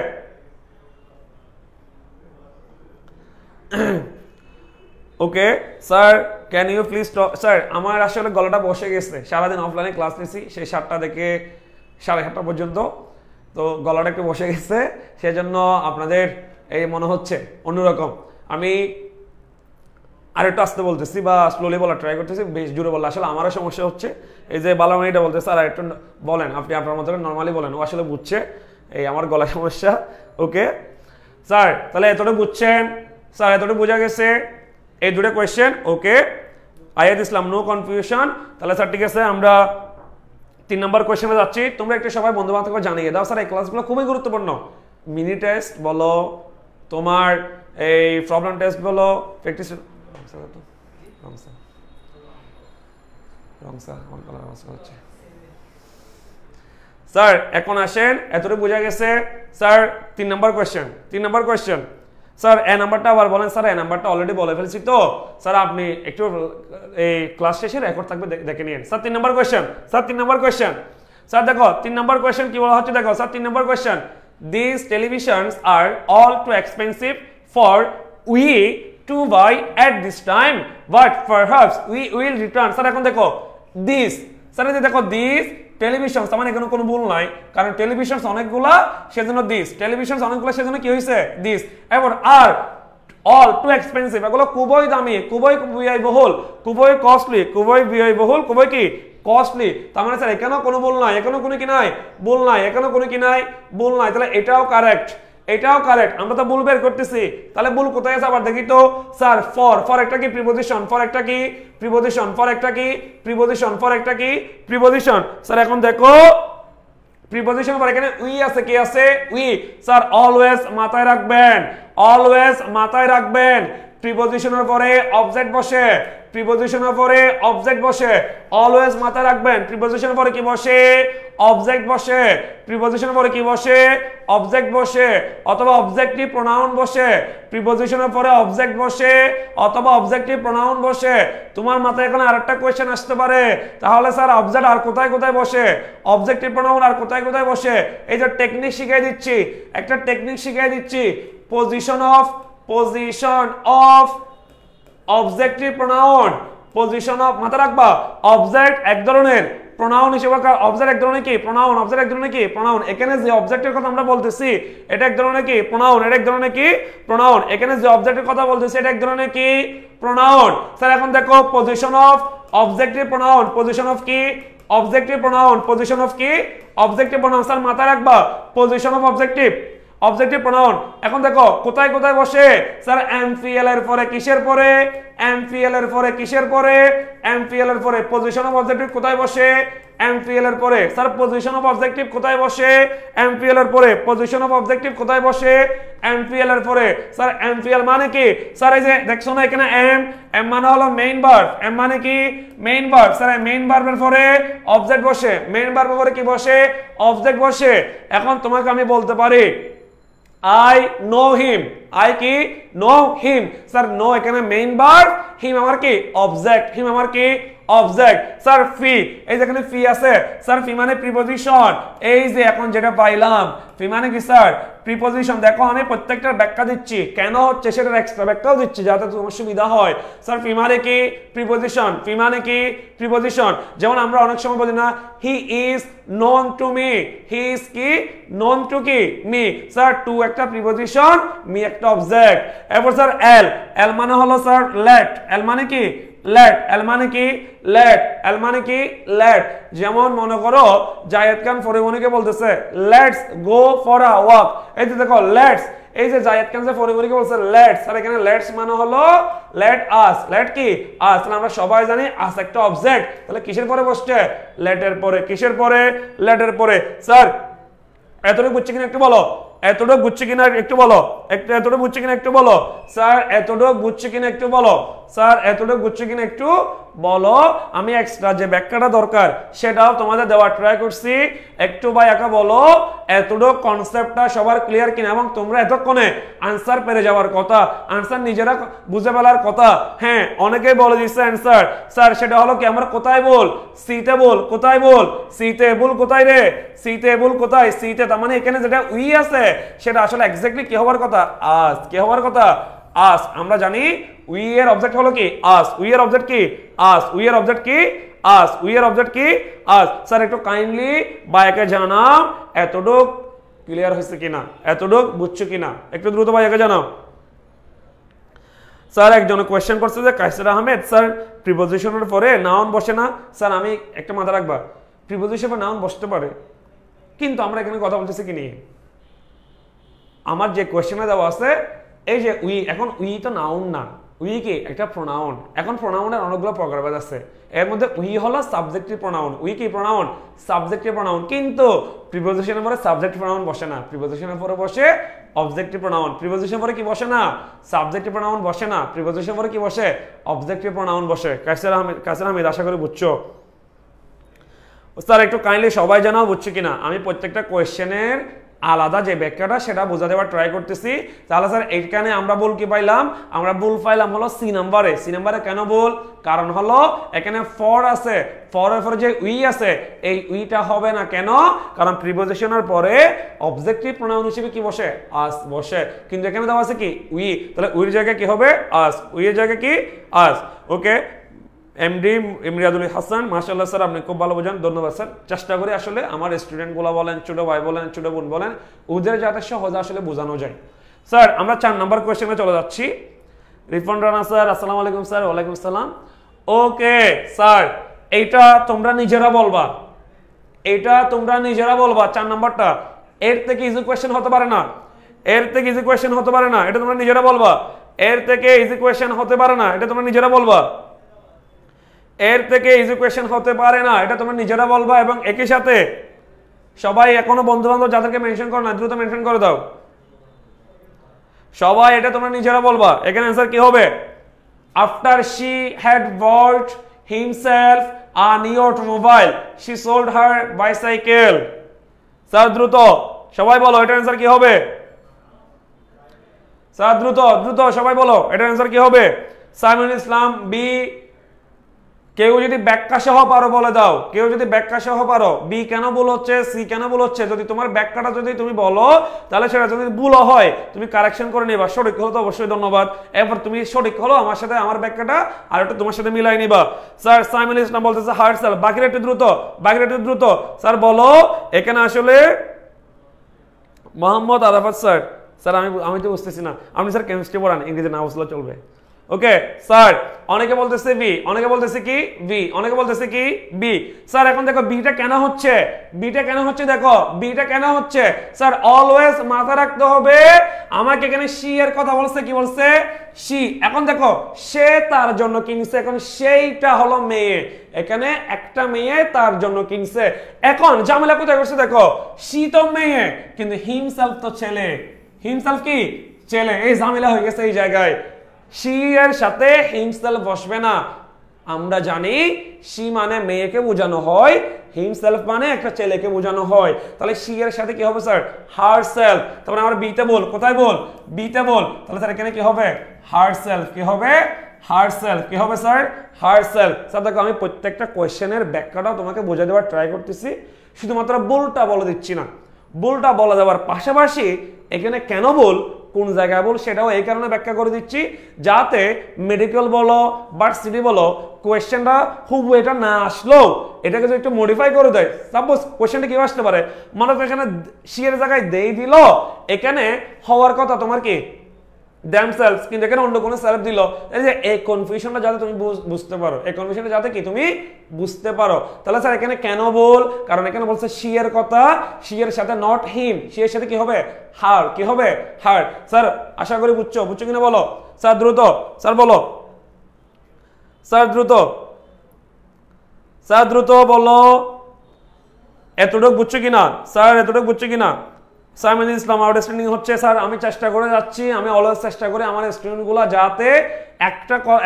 Speaker 1: okay sir can you please sir আমার আসলে গলাটা বসে গেছে সারাদিন অফলাইনে ক্লাস নিয়েছি সেই 7টা থেকে 7:30 পর্যন্ত তো গলাটা একটু বসে গেছে সেজন্য আপনাদের এই মনে হচ্ছে অন্যরকম আমি আরেকটু আস্তে বলতেছি বা স্লোলি বলা ট্রাই করতেছি বেশ জোরে বললে আসলে আমারও সমস্যা হচ্ছে এই যে বালামানিটা বলতেছে আর একটু বলেন আপনি আপনার মতো নর্মালি বলেন ও আসলে বুঝছে এই আমার গলা সমস্যা ওকে স্যার তাহলে এতটা বুঝছেন স্যার এতটা বোঝা গেছে এই দুটো কোয়েশ্চেন ওকে আয়াত ইসলাম নো কনফিউশন তাহলে স্যার ঠিক আছে আমরা 3 নম্বর কোয়েশ্চেনে যাচ্ছি তোমরা একটু সবাই বন্ধু বান্ধবকে জানিয়ে দাও স্যার এই ক্লাসগুলো খুবই গুরুত্বপূর্ণ মিনি টেস্ট বলো তোমার এই প্রবলেম টেস্ট বলো প্র্যাকটিস স্যার এখন আসেন এতটুকু বোঝা গেছে স্যার 3 নম্বর কোয়েশ্চেন স্যার এ নাম্বারটা আবার বলেন স্যার এ নাম্বারটা অলরেডি বলে ফেলছি তো স্যার আপনি একটু এই ক্লাস শেষে রেকর্ড থাকবে দেখে নিন স্যার 3 নম্বর কোয়েশ্চেন স্যার দেখো 3 নম্বর কোয়েশ্চেন কি বলা হচ্ছে দেখো স্যার 3 নম্বর question this televisions are all too expensive for we to buy at this time but perhaps we will return sir এখন দেখো দিস স্যার এই দেখো দিস টেলিভিশন মানে এখানে কোনো ভুল নাই কারণ টেলিভিশন অনেকগুলা সেজন্য দিস টেলিভিশন অনেকগুলা সেজন্য কি হইছে দিস এবার আর অল টু এক্সপেন্সিভ এগুলো খুবই দামি খুবই ব্যয়বহুল খুবই কস্টলি খুবই ব্যয়বহুল খুবই কি কস্টলি তার মানে স্যার এখানেও কোনো ভুল নাই এখানেও কোনো কি নাই ভুল নাই এখানেও কোনো কি নাই ভুল নাই তাহলে এটাও কারেক্ট এটাও কারেক্ট, আমরা তো ভুল বের করতেছি, তাহলে ভুল কোথায় আছে আবার দেখি তো স্যার। ফর একটা কি প্রিপজিশন, ফর একটা কি প্রিপজিশন, ফর একটা কি প্রিপজিশন, ফর একটা কি প্রিপজিশন। স্যার এখন দেখো প্রিপজিশন পরে এখানে উই আছে, কি আছে উই। স্যার অলওয়েজ মাথায় রাখবেন, অলওয়েজ মাথায় রাখবেন প্রিপজিশনের পরে অবজেক্ট বসে, প্রিপজিশনের পরে অবজেক্ট বসে, অলওয়েজ মাথায় রাখবেন প্রিপজিশনের পরে কি বসে, অবজেক্ট বসে, প্রিপজিশনের পরে কি বসে, অবজেক্ট বসে, অথবা অবজেক্টিভ প্রোনাউন বসে, প্রিপজিশনের পরে অবজেক্ট বসে অথবা অবজেক্টিভ প্রোনাউন বসে। তোমার মাথায় এখন আরেকটা কোশ্চেন আসতে পারে, তাহলে স্যার অবজেক্ট আর কোথায় কোথায় বসে, অবজেক্টিভ প্রোনাউন আর কোথায় কোথায় বসে। এই যে টেকনিক শিখিয়ে দিচ্ছি, একটা টেকনিক শিখিয়ে দিচ্ছি, position of objective pronoun, position of, মাথায় রাখবা অবজেক্ট এক ধরনের, প্রোনাউন হিসেবে অবজেক্ট এক ধরনের কি প্রোনাউন, অবজেক্ট এক ধরনের কি প্রোনাউন। এখানে যে অবজেক্টের কথা আমরা বলতেছি এটা এক ধরনের কি প্রোনাউন, এটা এক ধরনের কি প্রোনাউন। এখানে যে অবজেক্টের কথা বলতেছি এটা এক ধরনের কি প্রোনাউন। স্যার এখন দেখো position of objective pronoun, position of কি অবজেক্টিভ প্রোনাউন, পজিশন অফ কি অবজেক্টিভ প্রোনাউন। স্যার মাথায় রাখবা পজিশন অফ অবজেক্টিভ প্রোনাউন। এখন দেখো কোথায় কোথায় বসে, স্যার এমপিএল এর পরে কিসের পরে, এমপিএল এর পরে কিসের পরে, এমপিএল এর পরে। পজিশন অফ অবজেক্টিভ কোথায় বসে, এমপিএল এর পরে। স্যার পজিশন অফ অবজেক্টিভ কোথায় বসে, এমপিএল এর পরে। পজিশন অফ অবজেক্টিভ কোথায় বসে, এমপিএল এর পরে। স্যার এমপিএল মানে কি, স্যার এই যে দেখছো না এখানে এম মানে হলো মেইন ভার্ব, এম মানে কি মেইন ভার্ব। স্যার মেইন ভার্বের পরে অবজেক্ট বসে, মেইন ভার্বের পরে কি বসে, অবজেক্ট বসে। এখন তোমাকে আমি বলতে পারি I know him, I কি know him। স্যার নো এখানে মেইন ভার্ব, হিম আমার কি অবজেক্ট, হিম আমার কি অবজেক্ট। স্যার ফি, এই যে এখানে ফি আছে, স্যার ফি মানে প্রিপজিশন। এই যে এখন যেটা পাইলাম ফি মানে কি স্যার প্রিপজিশন। দেখো আমি প্রত্যেকটার ব্যাখ্যা দিচ্ছি, কেন হচ্ছে সেটার এক্সট্রা ব্যাখ্যাও দিচ্ছি যাতে তোমার সুবিধা হয়। স্যার ফি মানে কি প্রিপজিশন, ফি মানে কি প্রিপজিশন। যেমন আমরা অনেক সময় বলি না he is known to me, he is কি নোন টু কি মি। স্যার টু একটা প্রিপজিশন, মি একটা অবজেক্ট। এরপর স্যার এল মানে হলো স্যার লেট, এল মানে কি লেট, এল মানে কি লেট, এল মানে কি লেট। যেমন মনে করো জায়েদ খান ফরিমনিকে বলতেছে let's go for a walk. এই যে দেখো লেটস, এই যে জায়েদ খান যে ফরিমনিকে বলছে লেটস, আর এখানে লেটস মানে হলো লেট আস, লেট কি আস। তাহলে আমরা সবাই জানি আস একটা অবজেক্ট, তাহলে কিসের পরে বসছে, লেটের পরে। কিসের পরে, লেটের পরে। স্যার এতটুকু বুঝছি কিনা একটু বলো, এতটুকু বুঝছি কিনা একটু বলো, এতটুকু বুঝছি কিনা একটু বলো। স্যার এতটুকু বুঝছি কিনা একটু বলো, স্যার এতটুকু বুঝছি কিনা একটু বলো। আমি এক্সট্রা যে ব্যাখ্যাটা দরকার সেটাও তোমাদের দেওয়ার ট্রাই করছি, একটু বা একা বলো এতটুকু কনসেপ্টটা সবার ক্লিয়ার কিনা। এবং তোমরা এতক্ষণে আনসার পেরে যাওয়ার কথা, আনসার নিজেরা বুঝে ফেলার কথা। হ্যাঁ অনেকেই বলে দিচ্ছে অ্যান্সার, স্যার সেটা হলো কি আমরা কোথায় বল, সিতে বল, কোথায় বল, সিতে বল, কোথায় রে, সিতে বল কোথায়, সিতে। তার মানে এখানে যেটা উই আছে সেটা আসলে এক্স্যাক্টলি কি হওয়ার কথা, আস। কি হওয়ার কথা, আস। আমরা জানি উই এর অবজেক্ট হলো কি আস, উই এর অবজেক্ট কি আস, উই এর অবজেক্ট কি আস, উই এর অবজেক্ট কি আস। স্যার একটু কাইন্ডলি ভাইকে জানাও এতটুক ক্লিয়ার হয়েছে কিনা, এতটুক বুঝছো কিনা, একটু দ্রুত ভাইকে জানাও। স্যার একজনে কোয়েশ্চেন করছে যে কায়সার আহমেদ স্যার প্রিপজিশনের পরে নাউন বসে না। স্যার আমি একটা মাথা রাখবা, প্রিপজিশনে নাউন বসতে পারে, কিন্তু আমরা এখানে কথা বলতেছি কি নিয়ে, আমার যে কোয়েশ্চেনে দেওয়া আছে এই যে উই, এখন উই তো নাউন না, উই কি একটা প্রোনাউন। এখন প্রোনাউনের অনেকগুলো প্রকারভেদ আছে, এর মধ্যে উই হলো সাবজেক্টিভ প্রোনাউন, উই কি প্রোনাউন সাবজেক্টিভ প্রোনাউন। কিন্তু প্রিপজিশনের পরে সাবজেক্টিভ প্রোনাউন বসে না, প্রিপজিশনের পরে বসে অবজেক্টিভ প্রোনাউন। প্রিপজিশনের পরে কি বসে না, সাবজেক্টিভ প্রোনাউন বসে না, প্রিপজিশনের পরে কি বসে, অবজেক্টিভ প্রোনাউন বসে। কায়সার আহমেদ আশা করি বুঝছো। স্যার একটু কাইন্ডলি সবাই জানাও বুঝছো কিনা। আমি প্রত্যেকটা কোয়েশ্চেনের আলাদা যে ব্যাখ্যাটা সেটা বোঝা দেওয়ার ট্রাই করতেছি। তাহলে স্যার এইখানে আমরা ভুল কি পাইলাম, আমরা ভুল পাইলাম হলো সি নাম্বারে। সি নাম্বারে কেন ভুল, কারণ হলো এখানে ফর আছে, ফরের পরে যে উই আছে এই উইটা হবে না। কেন, কারণ প্রিপজিশনের পরে অবজেক্টিভ প্রোনাউন হিসেবে কি বসে, আস বসে। কিন্তু এখানে দেওয়া আছে কি উই, তাহলে উইর জায়গায় কি হবে, আস, উইয়ের জায়গায় কি আস। ওকে এমডি ইমরিয়াদুল হাসান, মাশাআল্লাহ স্যার আপনি খুব ভালো বোঝান, ধন্যবাদ স্যার। চেষ্টা করি আসলে আমার স্টুডেন্টগুলো বলেন, ছোট ভাই বলেন, ছোট বোন বলেন, ওদের যাতে সহজে আসলে বোঝানো যায়। স্যার আমরা 4 নম্বর কোয়েশ্চেনে চলে যাচ্ছি। রিফন রানা স্যার আসসালামু আলাইকুম স্যার। ওয়ালাইকুম আসসালাম। ওকে স্যার এইটা তোমরা নিজেরা বলবা, এটা তোমরা নিজেরা বলবা 4 নম্বরটা, এর থেকে ইজি কোয়েশ্চেন হতে পারে না। এর থেকে ইজি কোয়েশ্চেন হতে পারে না, এটা তোমরা নিজেরা বলবা। এর থেকে ইজি কোয়েশ্চেন হতে পারে না, এটা তোমরা নিজেরা বলবা। এর থেকে ইজি কোয়েশ্চেন হতে পারে না, এটা তোমরা নিজেরা বলবা। এবং একই সাথে সবাই এখনো বন্ধু বান্ধব যাদেরকে মেনশন করো না, দ্রুত মেনশন করে দাও সবাই, এটা তোমরা নিজেরা বলবা। এখানে অ্যান্সার কি হবে? After she had bought himself a new automobile she sold her bicycle. Sir দ্রুত সবাই বলো এটার অ্যান্সার কি হবে? স্যার দ্রুত দ্রুত সবাই বলো এটার অ্যান্সার কি হবে? সাইমুল ইসলাম বি। কেউ যদি ব্যাখ্যা সহ পারো বলে দাও, কেউ যদি ব্যাখ্যা সহ পারো, বি কেন ভুল হচ্ছে, সি কেন ভুল হচ্ছে। যদি তোমার ব্যাখ্যাটা যদি তুমি বলো তাহলে সেটা যদি ভুল হয় তুমি কারেকশন করে নিবা, সঠিক হলো তো অবশ্যই ধন্যবাদ। এরপর তুমি সঠিক হলো আমার সাথে আমার ব্যাখ্যাটা আর একটু তোমার সাথে মিলাই নিবা। স্যার সাইমুল ইসলাম বলতেছে হার্টসেল, বাকিরা একটু দ্রুত, বাকিরা একটু দ্রুত। স্যার বলো এখানে আসলে মোহাম্মদ আরাফাত স্যার। স্যার আমি তো বুঝতেছি না, আপনি স্যার কেমিস্ট্রি পড়ান, ইংরেজি না বুঝলে চলবে। ওকে স্যার, অনেকে বলতেছে বি, অনেকে বলতেছে কি বি, অনেকে বলতেছে কি বি। স্যার এখন দেখো বিটা কেন হচ্ছে, বিটা কেন হচ্ছে, দেখো বিটা কেন হচ্ছে। স্যার অলওয়েজ মাথা রাখতে হবে আমাকে এখানে সি এর কথা বলছে, কি বলছে? সি। এখন দেখো সে তার জন্য কিনছে, এখন সেইটা হলো মেয়ে, এখানে একটা মেয়ে তার জন্য কিনছে। এখন ঝামেলা কোথায় করছে দেখো, সি তো মেয়ে কিন্তু হিমসেলফ তো ছেলে, হিমসেলফ কি ছেলে, এই ঝামেলা হয়ে গেছে এই জায়গায়। শি এর সাথে হিমসেলফ বসবে না। আমরা জানি শি মানে মেয়েকে বোঝানো হয়, হিমসেলফ মানে একটা ছেলেকে বোঝানো হয়। তাহলে শি এর সাথে কি হবে স্যার? হারসেলফ। তারপরে আমরা বিতে বল, কোথায় বল? বিতে বল। তাহলে স্যার এখানে কি হবে? হারসেলফ। কি হবে? হারসেলফ। কি হবে স্যার? হারসেলফ। স্যার দেখো আমি প্রত্যেকটা কোয়েশ্চেনের ব্যাখ্যাটাও তোমাকে বোঝা দেওয়ার ট্রাই করতেছি, শুধুমাত্র ভুলটা বলে দিচ্ছি না। ভুলটা বলা যাওয়ার পাশাপাশি এখানে কেন বল, কোন জায়গায় বল, সেটাও এই কারণে ব্যাখ্যা করে দিচ্ছি যাতে মেডিকেল বলো ভার্সিটি বলো কোয়েশ্চেনটা খুব এটা না আসলেও এটাকে যদি একটু মডিফাই করে দেয়। সাপোজ কোয়েশ্চেনটা কি আসতে পারে, মানে তো এখানে সি এর জায়গায় দেই দিল, এখানে হওয়ার কথা তোমার কি themselves, কিন্তু এখানে অন্য কোনো সেলফ দিল। এই যে এই কনফিউশনটা যাতে তুমি বুঝতে পারো, এই কনফিউশনটা যাতে কি তুমি বুঝতে পারো। তাহলে স্যার এখানে কেন বল, কারণ এখানে বলছে শি এর কথা, শি এর সাথে নট হিম, শি এর সাথে কি হবে? হার। কি হবে? হার। স্যার আশা করি বুঝছো, বুঝছো কিনা বলো। স্যার দ্রুত, স্যার বলো, স্যার দ্রুত, স্যার দ্রুত বলো এতটুকু বুঝছো কিনা, স্যার এতটুকু বুঝছো কিনা। সাইমুল ইসলাম আউটস্ট্যান্ডিং হচ্ছে স্যার, আমি চেষ্টা করে যাচ্ছি, আমি অলওয়েজ চেষ্টা করি আমার স্টুডেন্টগুলো যাতে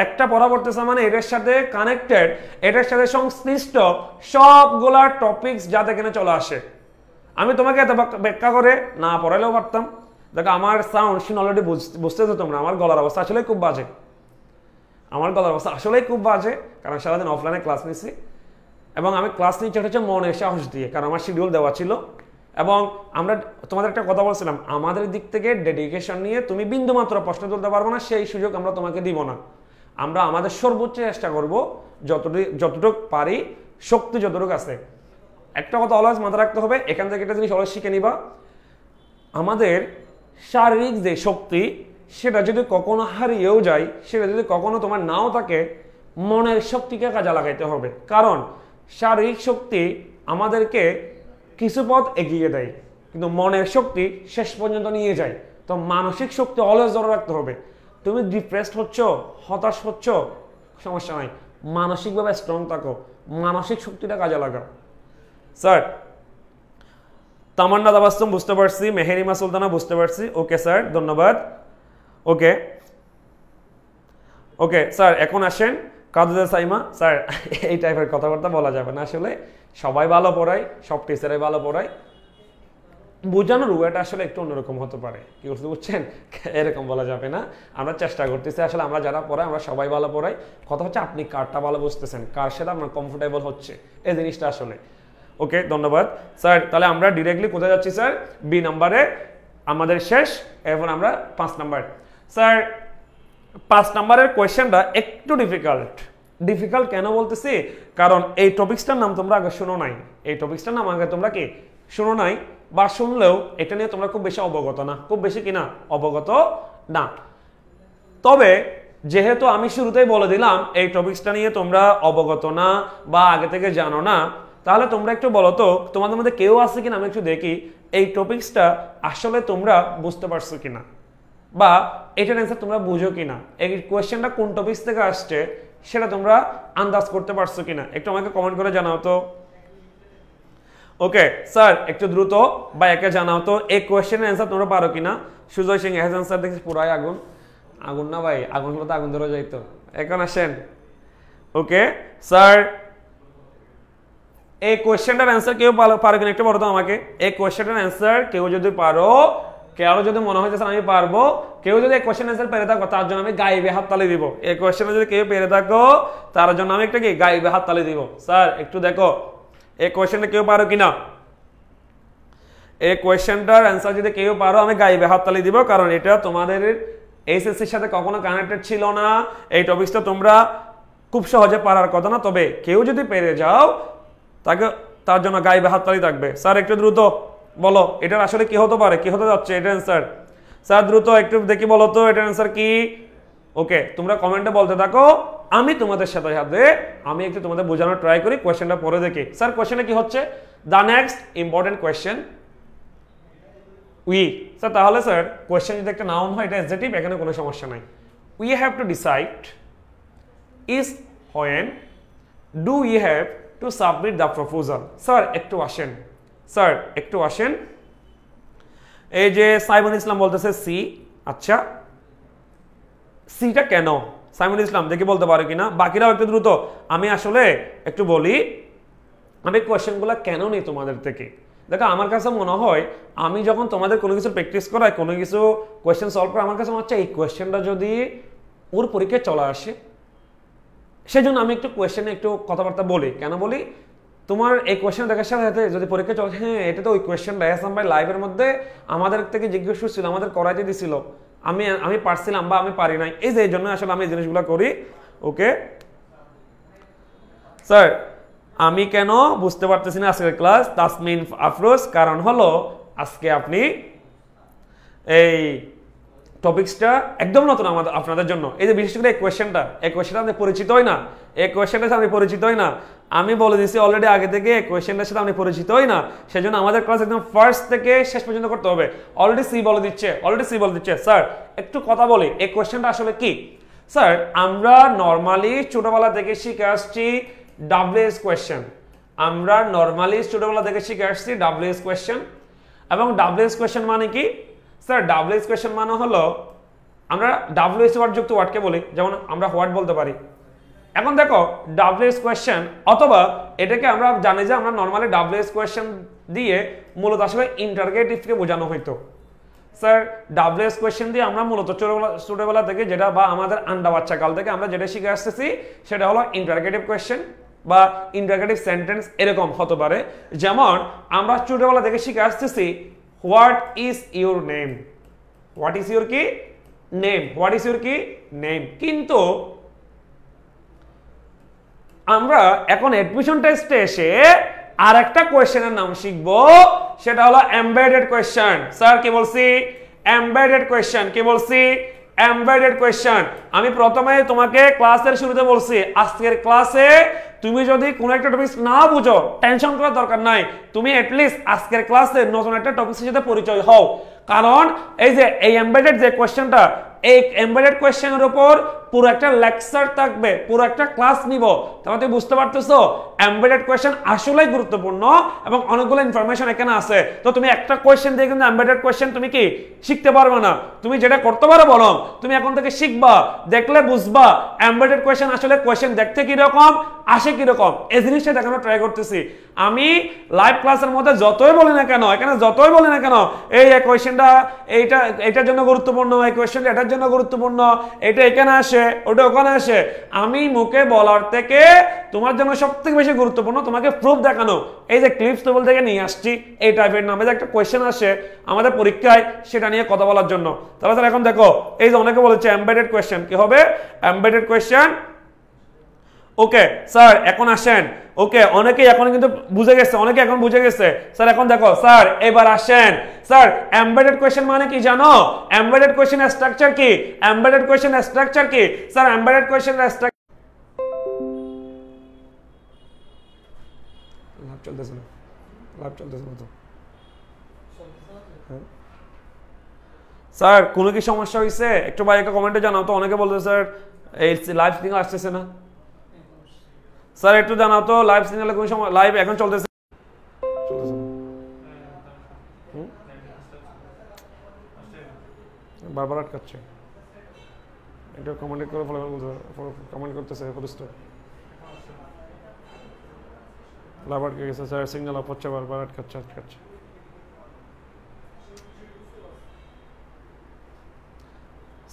Speaker 1: একটা পড়া পড়তেছে মানে এটার সাথে কানেক্টেড, এটার সাথে সংশ্লিষ্ট সবগুলা টপিকস যাতে এখানে চলে আসে। আমি তোমাকে এত ব্যাখ্যা করে না পড়ালেও পারতাম। দেখো আমার সাউন্ড শুনে অলরেডি বুঝতেছো তোমরা, আমার গলার অবস্থা আসলে খুব বাজে, আমার গলার অবস্থা আসলেই খুব বাজে, কারণ সারাদিন অফলাইনে ক্লাস নিছি এবং আমি ক্লাস নিচ্ছি হচ্ছে মনের সাহস দিয়ে, কারণ আমার শিডিউল দেওয়া ছিল। এবং আমরা তোমাদের একটা কথা বলছিলাম, আমাদের দিক থেকে ডেডিকেশন নিয়ে তুমি বিন্দুমাত্র প্রশ্ন তুলতে পারবো না, সেই সুযোগ আমরা তোমাকে দিব না। আমরা আমাদের সর্বোচ্চ চেষ্টা করব যতটুকু পারি, শক্তি যতটুকু আছে। একটা কথা অলওয়েজ মাথায় রাখতে হবে, এখান থেকে একটা জিনিস অলওয়েজ শিখে নিবা, আমাদের শারীরিক যে শক্তি সেটা যদি কখনো হারিয়েও যায়, সেটা যদি কখনো তোমার নাও থাকে, মনের শক্তিকে কাজে লাগাইতে হবে। কারণ শারীরিক শক্তি আমাদেরকে কিছু পথ এগিয়ে দেয়, কিন্তু মনের শক্তি শেষ পর্যন্ত নিয়ে যায়। তো মানসিক শক্তি অলওয়েজ ধরে রাখতে হবে। তুমি ডিপ্রেসড হচ্ছ, হতাশ হচ্ছ, সমস্যা নাই, মানসিকভাবে স্ট্রং থাকো, মানসিক শক্তিটা কাজে লাগাও। স্যার তামান্না তাবাসসুম বুঝতে পারছি, মেহেরিমা সুলতানা বুঝতে পারছি। ওকে স্যার ধন্যবাদ। ওকে ওকে স্যার এখন আসেন কাদুদা সাইমা। স্যার এই টাইপের কথাবার্তা বলা যাবে না, আসলে সবাই ভালো পড়ায়, সব টিচারাই ভালো পড়ায়, বোঝানোর ওয়েটা আসলে একটু অন্যরকম হতে পারে, কি করতে বুঝছেন, এরকম বলা যাবে না। আমরা চেষ্টা করতেছি, আসলে আমরা যারা পড়াই আমরা সবাই ভালো পড়াই। কথা হচ্ছে আপনি কারটা ভালো বুঝতেছেন, কার সাথে আপনার কমফোর্টেবল হচ্ছে, এই জিনিসটা আসলে। ওকে ধন্যবাদ স্যার। তাহলে আমরা ডিরেক্টলি কোথায় যাচ্ছি স্যার? বি নাম্বারে আমাদের শেষ, এরপর আমরা 5 নাম্বার। স্যার 5 নাম্বারের কোয়েশ্চেনটা একটু ডিফিকাল্ট কেন বলতেছি, কারণ এই টপিক্সটার নাম তোমরা আগে শোনো নাই, এই টপিক্সটার নাম আগে তোমরা কি শোনো নাই, বা শুনলেও এটা নিয়ে তোমরা খুব বেশি অবগত না, খুব বেশি কিনা অবগত না। তবে যেহেতু আমি শুরুতেই বলে দিলাম এই টপিক্সটা নিয়ে তোমরা অবগত না বা আগে থেকে জানো না, তাহলে তোমরা একটু বলো তো তোমাদের মধ্যে কেউ আছে কিনা, আমি একটু দেখি এই টপিকসটা আসলে তোমরা বুঝতে পারছো কিনা বা এটার অ্যান্সার তোমরা বুঝো কিনা, এই কোয়েশ্চেনটা কোন টপিকস থেকে আসছে সেটা তোমরা আন্দাজ করতে পারছো কিনা, একটু আমাকে কমেন্ট করে জানাও তো। ওকে স্যার একটু দ্রুত বা একে জানাও তো এই কোয়েশ্চেনের অ্যান্সার তোমরা পারো কিনা। সুজয় সিং হ্যাজ অ্যান্সার দেখছি পুরাই আগুন, আগুন না ভাই, আগুন হলো তো আগুন ধরে যাইতো। এখন আসেন। ওকে স্যার এই কোয়েশ্চেনটার অ্যান্সার কেউ পারো কিনা একটু বলো তো আমাকে। এই কোয়েশ্চেনটার অ্যান্সার কেউ যদি পারো, কেউ যদি মনে হয় আমি পারবো, কেউ যদি এই কোয়েশ্চেন অ্যান্সার পেরে থাকো তার জন্য আমি গাইবে হাততালি দিব। এই কোয়েশ্চেনে যদি কেউ পেরে থাকো তার জন্য আমি একটা কি গাইবে হাততালি দিব। স্যার একটু দেখো এই কোয়েশ্চেনটা কেউ পারো কিনা, এই কোয়েশ্চেনটার অ্যান্সার যদি কেউ পারো আমি গাইবে হাততালি দিব, কারণ এটা তোমাদের এইচএসসির সাথে কখনো কানেক্টেড ছিল না, এই টপিকসটা তোমরা খুব সহজে পারার কথা না, তবে কেউ যদি পেরে যাও তাকে তার জন্য গাইবে হাততালি থাকবে। স্যার একটু দ্রুত বলো এটার আসলে কি হতে পারে, কি হতে যাচ্ছে এটার অ্যান্সার। স্যার দ্রুত একটু দেখি বলো তো এটার অ্যান্সার কি। ওকে তোমরা কমেন্টে বলতে থাকো, আমি তোমাদের সাথে সাথে আমি একটু তোমাদের বোঝানোর ট্রাই করি, কোয়েশ্চেনটা পড়ে দেখি। স্যার কোয়েশ্চেনটা কি হচ্ছে, the next important question we. Sir তাহলে স্যার কোয়েশ্চেন যদি একটা নাউন হয় এটা অ্যাডজেক্টিভ, এখানে কোনো সমস্যা নাই। We have to decide is when do we have to submit the proposal. Sir একটু আসেন, স্যার একটু আসেন। এই যে সাইমন ইসলাম বলতেছে সি, আচ্ছা সিটা কেন সাইমন ইসলাম দেখি বলতে পারো কিনা, বাকিরাও একটু দ্রুত। আমি আসলে একটু বলি আমি কোয়েশ্চেনগুলো কেন নিই তোমাদের থেকে। দেখো আমার কাছে মনে হয় আমি যখন তোমাদের কোনো কিছু প্র্যাকটিস করাই, কোনো কিছু কোয়েশ্চেন সলভ করে, আমার কাছে মনে হচ্ছে এই কোয়েশ্চেনটা যদি ওর পরীক্ষায় চলে আসে, সেজন্য আমি একটু কোয়েশ্চেনে একটু কথাবার্তা বলি। কেন বলি, তোমার এই কোয়েশ্চেন দেখার সাথে সাথে যদি পরীক্ষা চলে, হ্যাঁ এটা তো ওই কোয়েশ্চেনটা এসাম ভাই লাইভের মধ্যে আমাদের থেকে জিজ্ঞেস করছিল, আমাদের করাইতে দিছিল, আমি পারছিলাম বা আমি পারি নাই, এই যে এই জন্য আসলে আমি এই জিনিসগুলো করি। ওকে স্যার আমি কেন বুঝতে পারতেছি না আজকের ক্লাস, তাসমিন আফরোজ, কারণ হলো আজকে আপনি এই টপিকসটা একদম নতুন আমাদের আপনাদের জন্য। এই যে বিশেষ করে এই কোয়েশ্চেনটা আপনি পরিচিতই না, এই কোয়েশ্চেনটার সাথে আপনি পরিচিতই না, আমি বলে দিচ্ছি অলরেডি আগে থেকে এই কোয়েশ্চেনটার সাথে আপনি পরিচিতই না, সেজন্য আমাদের ক্লাস একদম ফার্স্ট থেকে শেষ পর্যন্ত করতে হবে। অলরেডি সি বলে দিচ্ছে। স্যার একটু কথা বলি এই কোয়েশ্চেনটা আসলে কি। স্যার আমরা নর্মালি ছোটবেলা থেকে শিখে আসছি ডাব্লিউএস কোয়েশ্চেন, আমরা নর্মালি ছোটবেলা থেকে শিখে আসছি ডাব্লিউএস কোয়েশ্চেন। এবং ডাব্লিউএস কোয়েশ্চেন মানে কি স্যার, ডাব্লিউএস কোয়েশ্চেন মানে হলো আমরা ডাব্লিউএস ওয়ার্ড যুক্ত ওয়ার্ডকে বলি, যেমন আমরা হোয়াট বলতে পারি। এখন দেখো ডাব্লিউএস কোয়েশ্চেন, অথবা এটাকে আমরা জানি যে আমরা নর্মালি ডাব্লিউএস কোয়েশ্চেন দিয়ে মূলত আসলে ইন্টারগেটিভকে বোঝানো হইতো। স্যার ডাব্লিউএস কোয়েশ্চেন দিয়ে আমরা মূলত ছোটবেলা থেকে যেটা বা আমাদের আন্ডা বাচ্চা কাল থেকে আমরা যেটা শিখে আসতেছি সেটা হলো ইন্টারগেটিভ কোয়েশ্চেন বা ইন্টারগেটিভ সেন্টেন্স, এরকম হতে পারে। যেমন আমরা ছোটবেলা থেকে শিখে আসতেছি what is your name, what is your কি নেম, হোয়াট ইজ ইউর কি নেম। কিন্তু আমরা এখন অ্যাডমিশন টেস্টে এসে আর একটা কোয়েশ্চেনের নাম শিখবো, সেটা হলো এমবেডেড কোয়েশ্চেন। স্যার কি বলছি, এমবেডেড কোয়েশ্চেন। কি বলছি, এমবেডেড কোয়েশ্চেন। আমি প্রথমে তোমাকে ক্লাসের শুরুতে বলছি আজকের ক্লাসে তুমি যদি কোনো একটা টপিক না বুঝো টেনশন করার দরকার নাই, তুমি অ্যাটলিস্ট আজকের ক্লাসে নতুন একটা টপিকের সাথে পরিচয় হও। কারণ এই যে এই এমবেডেড যে কোয়েশ্চেনটা, এই এমবেডেড কোয়েশ্চেনের উপর পুরো একটা লেকচার থাকবে, পুরো একটা ক্লাস নিব। তাহলে তুমি বুঝতে পারতেছো এমবেডেড কোয়েশ্চেন আসলেই গুরুত্বপূর্ণ এবং অনেকগুলো ইনফরমেশন এখানে আছে। তো তুমি একটা কোয়েশ্চেন দিয়ে কিন্তু এমবেডেড কোয়েশ্চেন তুমি কি শিখতে পারবে না। তুমি যেটা করতে পারো বলো, তুমি এখন থেকে শিখবা, দেখলে বুঝবা এমবেডেড কোয়েশ্চেন আসলে কোয়েশ্চেন দেখতে কিরকম, আসে কিরকম, এই জিনিসটা দেখানো ট্রাই করতেছি। আমি লাইভ ক্লাসের মধ্যে যতই বলি না কেন, এখানে যতই বলি না কেন, এই কোয়েশ্চেনটা এইটার জন্য গুরুত্বপূর্ণ, এই কোয়েশ্চেনটা এটার জন্য গুরুত্বপূর্ণ, এটা এখানে আসে, ওটা ওখানে আসে, আমি মুখে বলার থেকে তোমার জন্য সবথেকে বেশি গুরুত্বপূর্ণ তোমাকে প্রুফ দেখানো। এই যে ক্লিপস টেবিল থেকে নিয়ে আসছি, এই টাইপের নামে যে একটা কোয়েশ্চেন আসে আমাদের পরীক্ষায়, সেটা নিয়ে কথা বলার জন্য। তাহলে স্যার এখন দেখো এই যে অনেকে বলেছে এমবেডেড কোয়েশ্চেন, কি হবে এমবেডেড কোয়েশ্চেন। ওকে স্যার এখন আসেন। ওকে অনেকে এখন কিন্তু বুঝে গেছে, অনেকে এখন বুঝে গেছে। স্যার এখন দেখো স্যার এবার আসেন। স্যার এমবেডেড কোয়েশ্চেন মানে কি জানো, এমবেডেড কোয়েশ্চেনের স্ট্রাকচার কি, এমবেডেড কোয়েশ্চেনের স্ট্রাকচার কি। স্যার এমবেডেড কোয়েশ্চেনের স্ট্রাকচার চলতেছে না, লাইভ চলতেছে না তো। স্যার কোনো কি সমস্যা হয়েছে একটু ভাই একটা কমেন্টে জানাও তো। অনেকে বলতে স্যার এই লাইভ সিগন্যাল আসতেছে না। স্যার একটু জানাও তো লাইভ সিগন্যালে কোন সময় লাইভ এখন চলতেছে বারবার আটকাচ্ছে। একটু কমেন্ট করে কমেন্ট করতেছে লাইভ আটকে গেছে স্যার, সিগন্যাল অফ হচ্ছে, বারবার আটকাচ্ছে।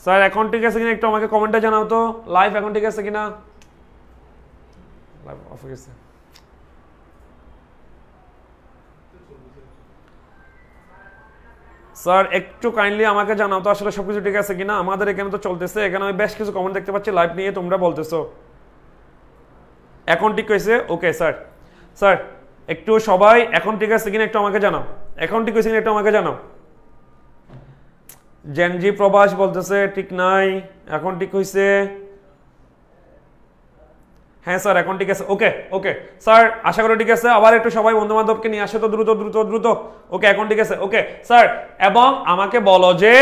Speaker 1: স্যার এখন ঠিক আছে কিনা একটু আমাকে কমেন্টে জানাও তো, লাইভ এখন ঠিক আছে কিনা। লাইভ অফ হয়ে গেছে। স্যার একটু কাইন্ডলি আমাকে জানাও তো আসলে সবকিছু ঠিক আছে কিনা। আমাদের এখানে তো চলতেছে, এখানে আমি বেশ কিছু কমেন্ট দেখতে পাচ্ছি লাইভ নিয়ে, তোমরা বলতেছো এখন ঠিক হয়েছে। ওকে স্যার, স্যার একটু সবাই এখন ঠিক আছে কিনা একটু আমাকে জানাও, এখন ঠিক হয়েছে কিনা একটু আমাকে জানাও। জেনজি প্রবাস বলতেছে ঠিক নাই, এখন ঠিক হয়েছে। হ্যাঁ স্যার এখন ঠিক আছে। ওকে ওকে স্যার আশা করি ঠিক আছে। আবার একটু সবাই বন্ধু বান্ধবকে নিয়ে আসে তো দ্রুত দ্রুত দ্রুত। ওকে এখন ঠিক আছে। ওকে স্যার এবং আমাকে বলো যে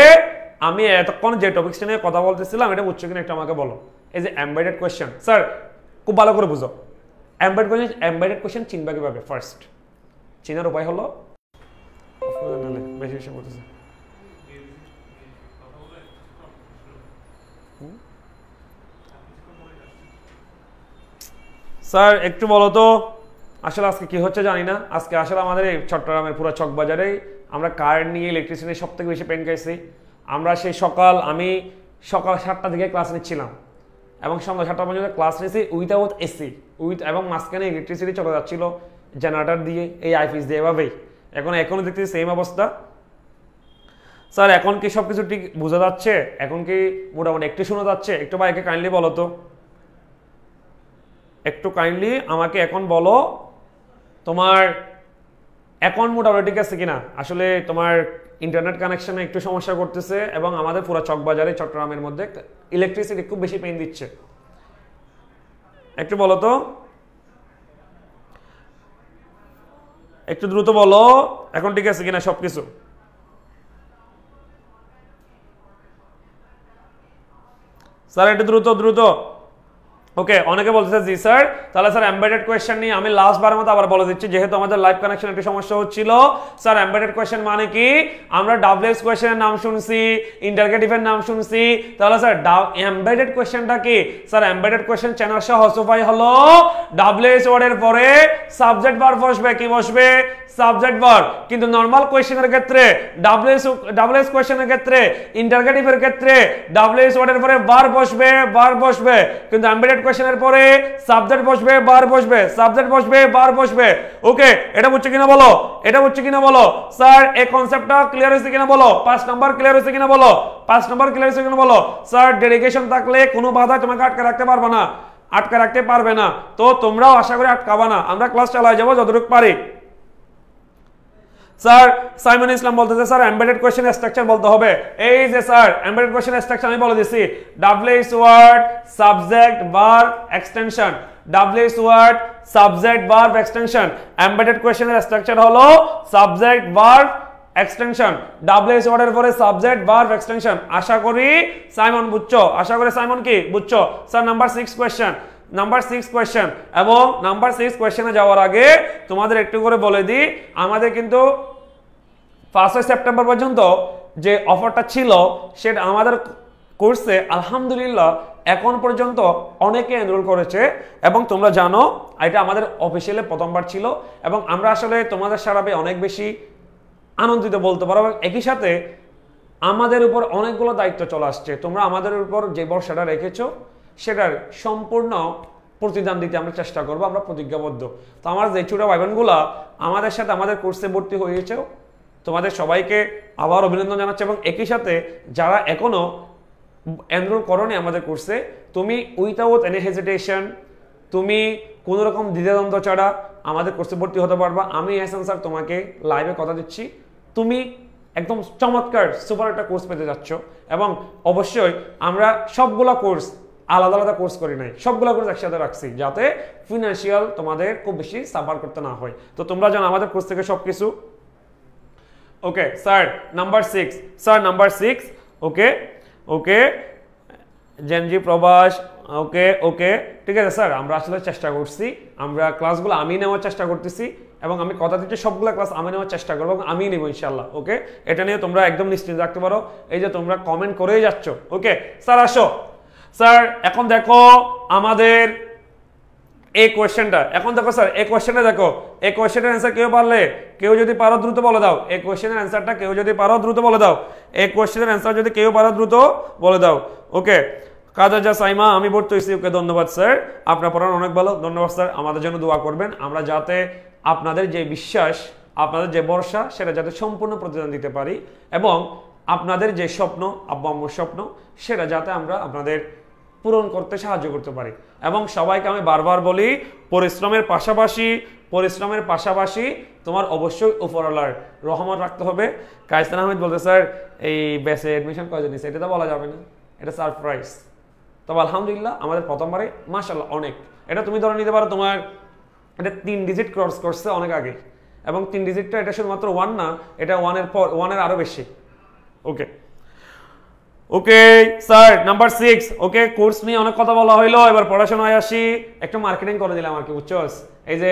Speaker 1: আমি এতক্ষণ যে টপিকটা নিয়ে কথা বলতেছিলাম এটা বুঝছো কিনা একটু আমাকে বলো। এই যে এমবেডেড কোয়েশ্চেন, স্যার খুব ভালো করে বুঝো। এমবেডেড কোয়েশ্চেন চিনবা কিভাবে? ফার্স্ট চিনার উপায় হলো বেশি বেশি বলতেছে স্যার একটু বলো তো আসলে আজকে কি হচ্ছে জানি না। আজকে আসলে আমাদের এই চট্টগ্রামের পুরো চকবাজারে আমরা কারেন্ট নিয়ে ইলেকট্রিসিটি সব থেকে বেশি পেন খাইছি। আমরা সেই আমি সকাল 7টা থেকে ক্লাস নিচ্ছিলাম এবং সন্ধ্যা 7টা পর্যন্ত ক্লাস নিয়েছি উইথাউট এসি এবং মাঝখানে ইলেকট্রিসিটি চলে যাচ্ছিল জেনারেটর দিয়ে, এই আইপিএস দিয়ে, এভাবেই। এখনো দেখতেছি সেম অবস্থা। স্যার এখন কি সব কিছু ঠিক বোঝা যাচ্ছে? এখন কি মোটামুটি একটু শোনা যাচ্ছে? একটু ভাইকে কাইন্ডলি বলো তো, একটু কাইন্ডলি আমাকে এখন বলো তোমার এখন মোটামুটি ঠিক আছে কিনা। আসলে তোমার ইন্টারনেট কানেকশনে একটু সমস্যা করতেছে এবং আমাদের পুরো চকবাজারে চট্টগ্রামের মধ্যে ইলেকট্রিসিটি খুব বেশি পেইন দিচ্ছে। একটু বলো তো, একটু দ্রুত বলো এখন ঠিক আছে কিনা সবকিছু। স্যার একটু দ্রুত দ্রুত। ওকে অনেকে বলতেছে জি স্যার। তাহলে স্যার এমবেডেড কোয়েশ্চেন নিয়ে আমি লাস্ট বারের মতো আবার বলে দিচ্ছি, যেহেতু আমাদের লাইভ কানেকশন একটু সমস্যা হচ্ছিল। স্যার এমবেডেড কোয়েশ্চেন মানে কি? আমরা ডাব্লিউএস কোয়েশ্চেনের নাম শুনছি, ইন্টারগেটিভের নাম শুনছি। তাহলে স্যার এমবেডেড কোয়েশ্চেনটা কি? স্যার এমবেডেড কোয়েশ্চেন চেনার সহজ উপায় হলো ডাব্লিউএস ওয়ার্ডের পরে সাবজেক্ট ভার্ব বসবে। কি বসবে? Subject verb. কিন্তু নরমাল কোয়েশ্চেনের ক্ষেত্রে ডাব্লিউএস কোয়েশ্চেনের ক্ষেত্রে ইন্টারগেটিভের ক্ষেত্রে ডাব্লিউএস ওয়ার্ডের পরে ভার্ব বসবে। কিন্তু এমবেডেড কোয়েশ্চেনের পরে সাবজেক্ট বসবে, ভার্ব বসবে, সাবজেক্ট বসবে, ভার্ব বসবে। ওকে এটা বুঝছো কিনা বলো, এটা বুঝছো কিনা বলো। স্যার এই কনসেপ্টটা ক্লিয়ার হয়েছে কিনা বলো। 5 নাম্বার ক্লিয়ার হয়েছে কিনা বলো, 5 নাম্বার ক্লিয়ার হয়েছে কিনা বলো। স্যার ডেডিকেশন থাকলে কোনো বাধা তোমাকে আটকে রাখতে পারবে না, আটকে রাখতে পারবে না। তো তোমরাও আশা করি আটকাবা না, আমরা ক্লাস চালাই যাবো যতটুকু পারি। স্যার সাইমন ইসলাম বলতেছে স্যার এমবেডেড কোয়েশ্চেন স্ট্রাকচার বলতে হবে। এই যে স্যার এমবেডেড কোয়েশ্চেন স্ট্রাকচার আমি বলে দিছি, WS word subject verb extension, WS word subject verb extension. Embedded কোয়েশ্চেনের স্ট্রাকচার হলো সাবজেক্ট ভার্ব এক্সটেনশন, ডাব্লিউএস ওয়ার্ডের পরে সাবজেক্ট ভার্ব এক্সটেনশন। আশা করি সাইমন বুঝছো, আশা করি সাইমন কি বুঝছো। Sir number 6 question, number 6 question. এবং নাম্বার 6 কোয়েশ্চেনে যাওয়ার আগে তোমাদের একটু করে বলে দিই, আমাদের কিন্তু 1 সেপ্টেম্বর পর্যন্ত যে অফারটা ছিল সেটা আমাদের কোর্সে আলহামদুলিল্লাহ এখন পর্যন্ত অনেকে এনরোল করেছে। এবং তোমরা জানো এটা আমাদের অফিসিয়ালি প্রথমবার ছিল এবং আমরা আসলে তোমাদের সারা পেয়ে অনেক বেশি আনন্দিত বলতে পারো। এবং একই সাথে আমাদের উপর অনেকগুলো দায়িত্ব চলে আসছে। তোমরা আমাদের উপর যে ভরসাটা রেখেছো সেটার সম্পূর্ণ প্রতিদান দিতে আমরা চেষ্টা করবো, আমরা প্রতিজ্ঞাবদ্ধ। তো আমার যে ছোট ভাই বোনগুলা আমাদের সাথে আমাদের কোর্সে ভর্তি হয়েছে তোমাদের সবাইকে আবার অভিনন্দন জানাচ্ছি। এবং একই সাথে যারা এখনো এনরোল করোনি আমাদের কোর্সে, তুমি উইথাউট এনি হেজিটেশন, তুমি কোনো রকম দ্বিধাদ্বন্দ্ব ছাড়া আমাদের কোর্সে ভর্তি হতে পারবা। আমি এহসান স্যার তোমাকে লাইভে কথা দিচ্ছি, তুমি একদম চমৎকার সুপার একটা কোর্স পেতে যাচ্ছ। এবং অবশ্যই আমরা সবগুলো কোর্স আলাদা আলাদা কোর্স করি নাই, সবগুলো কোর্স একসাথে রাখছি যাতে ফিনান্সিয়াল তোমাদের খুব বেশি সাফার করতে না হয়। তো তোমরা জানো আমাদের কোর্স থেকে সবকিছু। Okay sir number 6, sir number 6, ওকে ওকে জেনজি প্রবাস, ওকে ওকে ঠিক আছে স্যার। আমরা আসলে চেষ্টা করছি, আমরা ক্লাসগুলো আমি নেওয়ার চেষ্টা করতেছি এবং আমি কথা দিচ্ছি সবগুলো ক্লাস আমি নেওয়ার চেষ্টা করবো এবং আমি নেবো ইনশাল্লাহ। ওকে, এটা নিয়ে তোমরা একদম নিশ্চিন্ত রাখতে পারো। এই যে তোমরা কমেন্ট করেই যাচ্ছ। ওকে স্যার আসো। স্যার এখন দেখো আমাদের এই কোয়েশ্চেনটা, এখন দেখো স্যার এই কোয়েশ্চেনটা দেখো, এই কোয়েশ্চেনের অ্যান্সার কেউ পারলে, কেউ যদি পারো দ্রুত বলে দাও। এই কোয়েশ্চেনের অ্যান্সারটা কেউ যদি পারো দ্রুত বলে দাও। এই কোয়েশ্চেনের অ্যান্সার যদি কেউ পারো দ্রুত বলে দাও। ওকে কাদাজা সাইমা, আমি ভর্তি হয়েছি। ওকে ধন্যবাদ স্যার, আপনার পড়ানো অনেক ভালো, ধন্যবাদ স্যার। আমাদের জন্য দোয়া করবেন, আমরা যাতে আপনাদের যে বিশ্বাস, আপনাদের যে ভরসা, সেটা যাতে সম্পূর্ণ প্রতিদান দিতে পারি এবং আপনাদের যে স্বপ্ন, আব্বা আম্মুর স্বপ্ন, সেটা যাতে আমরা আপনাদের পূরণ করতে সাহায্য করতে পারি। এবং সবাইকে আমি বারবার বলি, পরিশ্রমের পাশাপাশি তোমার অবশ্যই উপরওয়ালার রহমত রাখতে হবে। কায়সার আহমেদ বলতে স্যার এই ব্যাচে অ্যাডমিশন কয়জন নিচ্ছে, এটা তো বলা যাবে না, এটা সারপ্রাইজ। তবে আলহামদুলিল্লাহ আমাদের প্রথমবারে মাশাআল্লাহ অনেক, এটা তুমি ধরে নিতে পারো তোমার এটা 3 ডিজিট ক্রস করছে অনেক আগে, এবং 3 ডিজিটটা এটা শুধুমাত্র 1 না, এটা 1-এর পর 1-এর আরো বেশি। ওকে ওকে স্যার নাম্বার 6, ওকে কোর্স নিয়ে অনেক কথা বলা হইলো, এবার পড়াশোনায় আসি। একটু মার্কেটিং করে দিলাম আর কি, বুঝছস? এই যে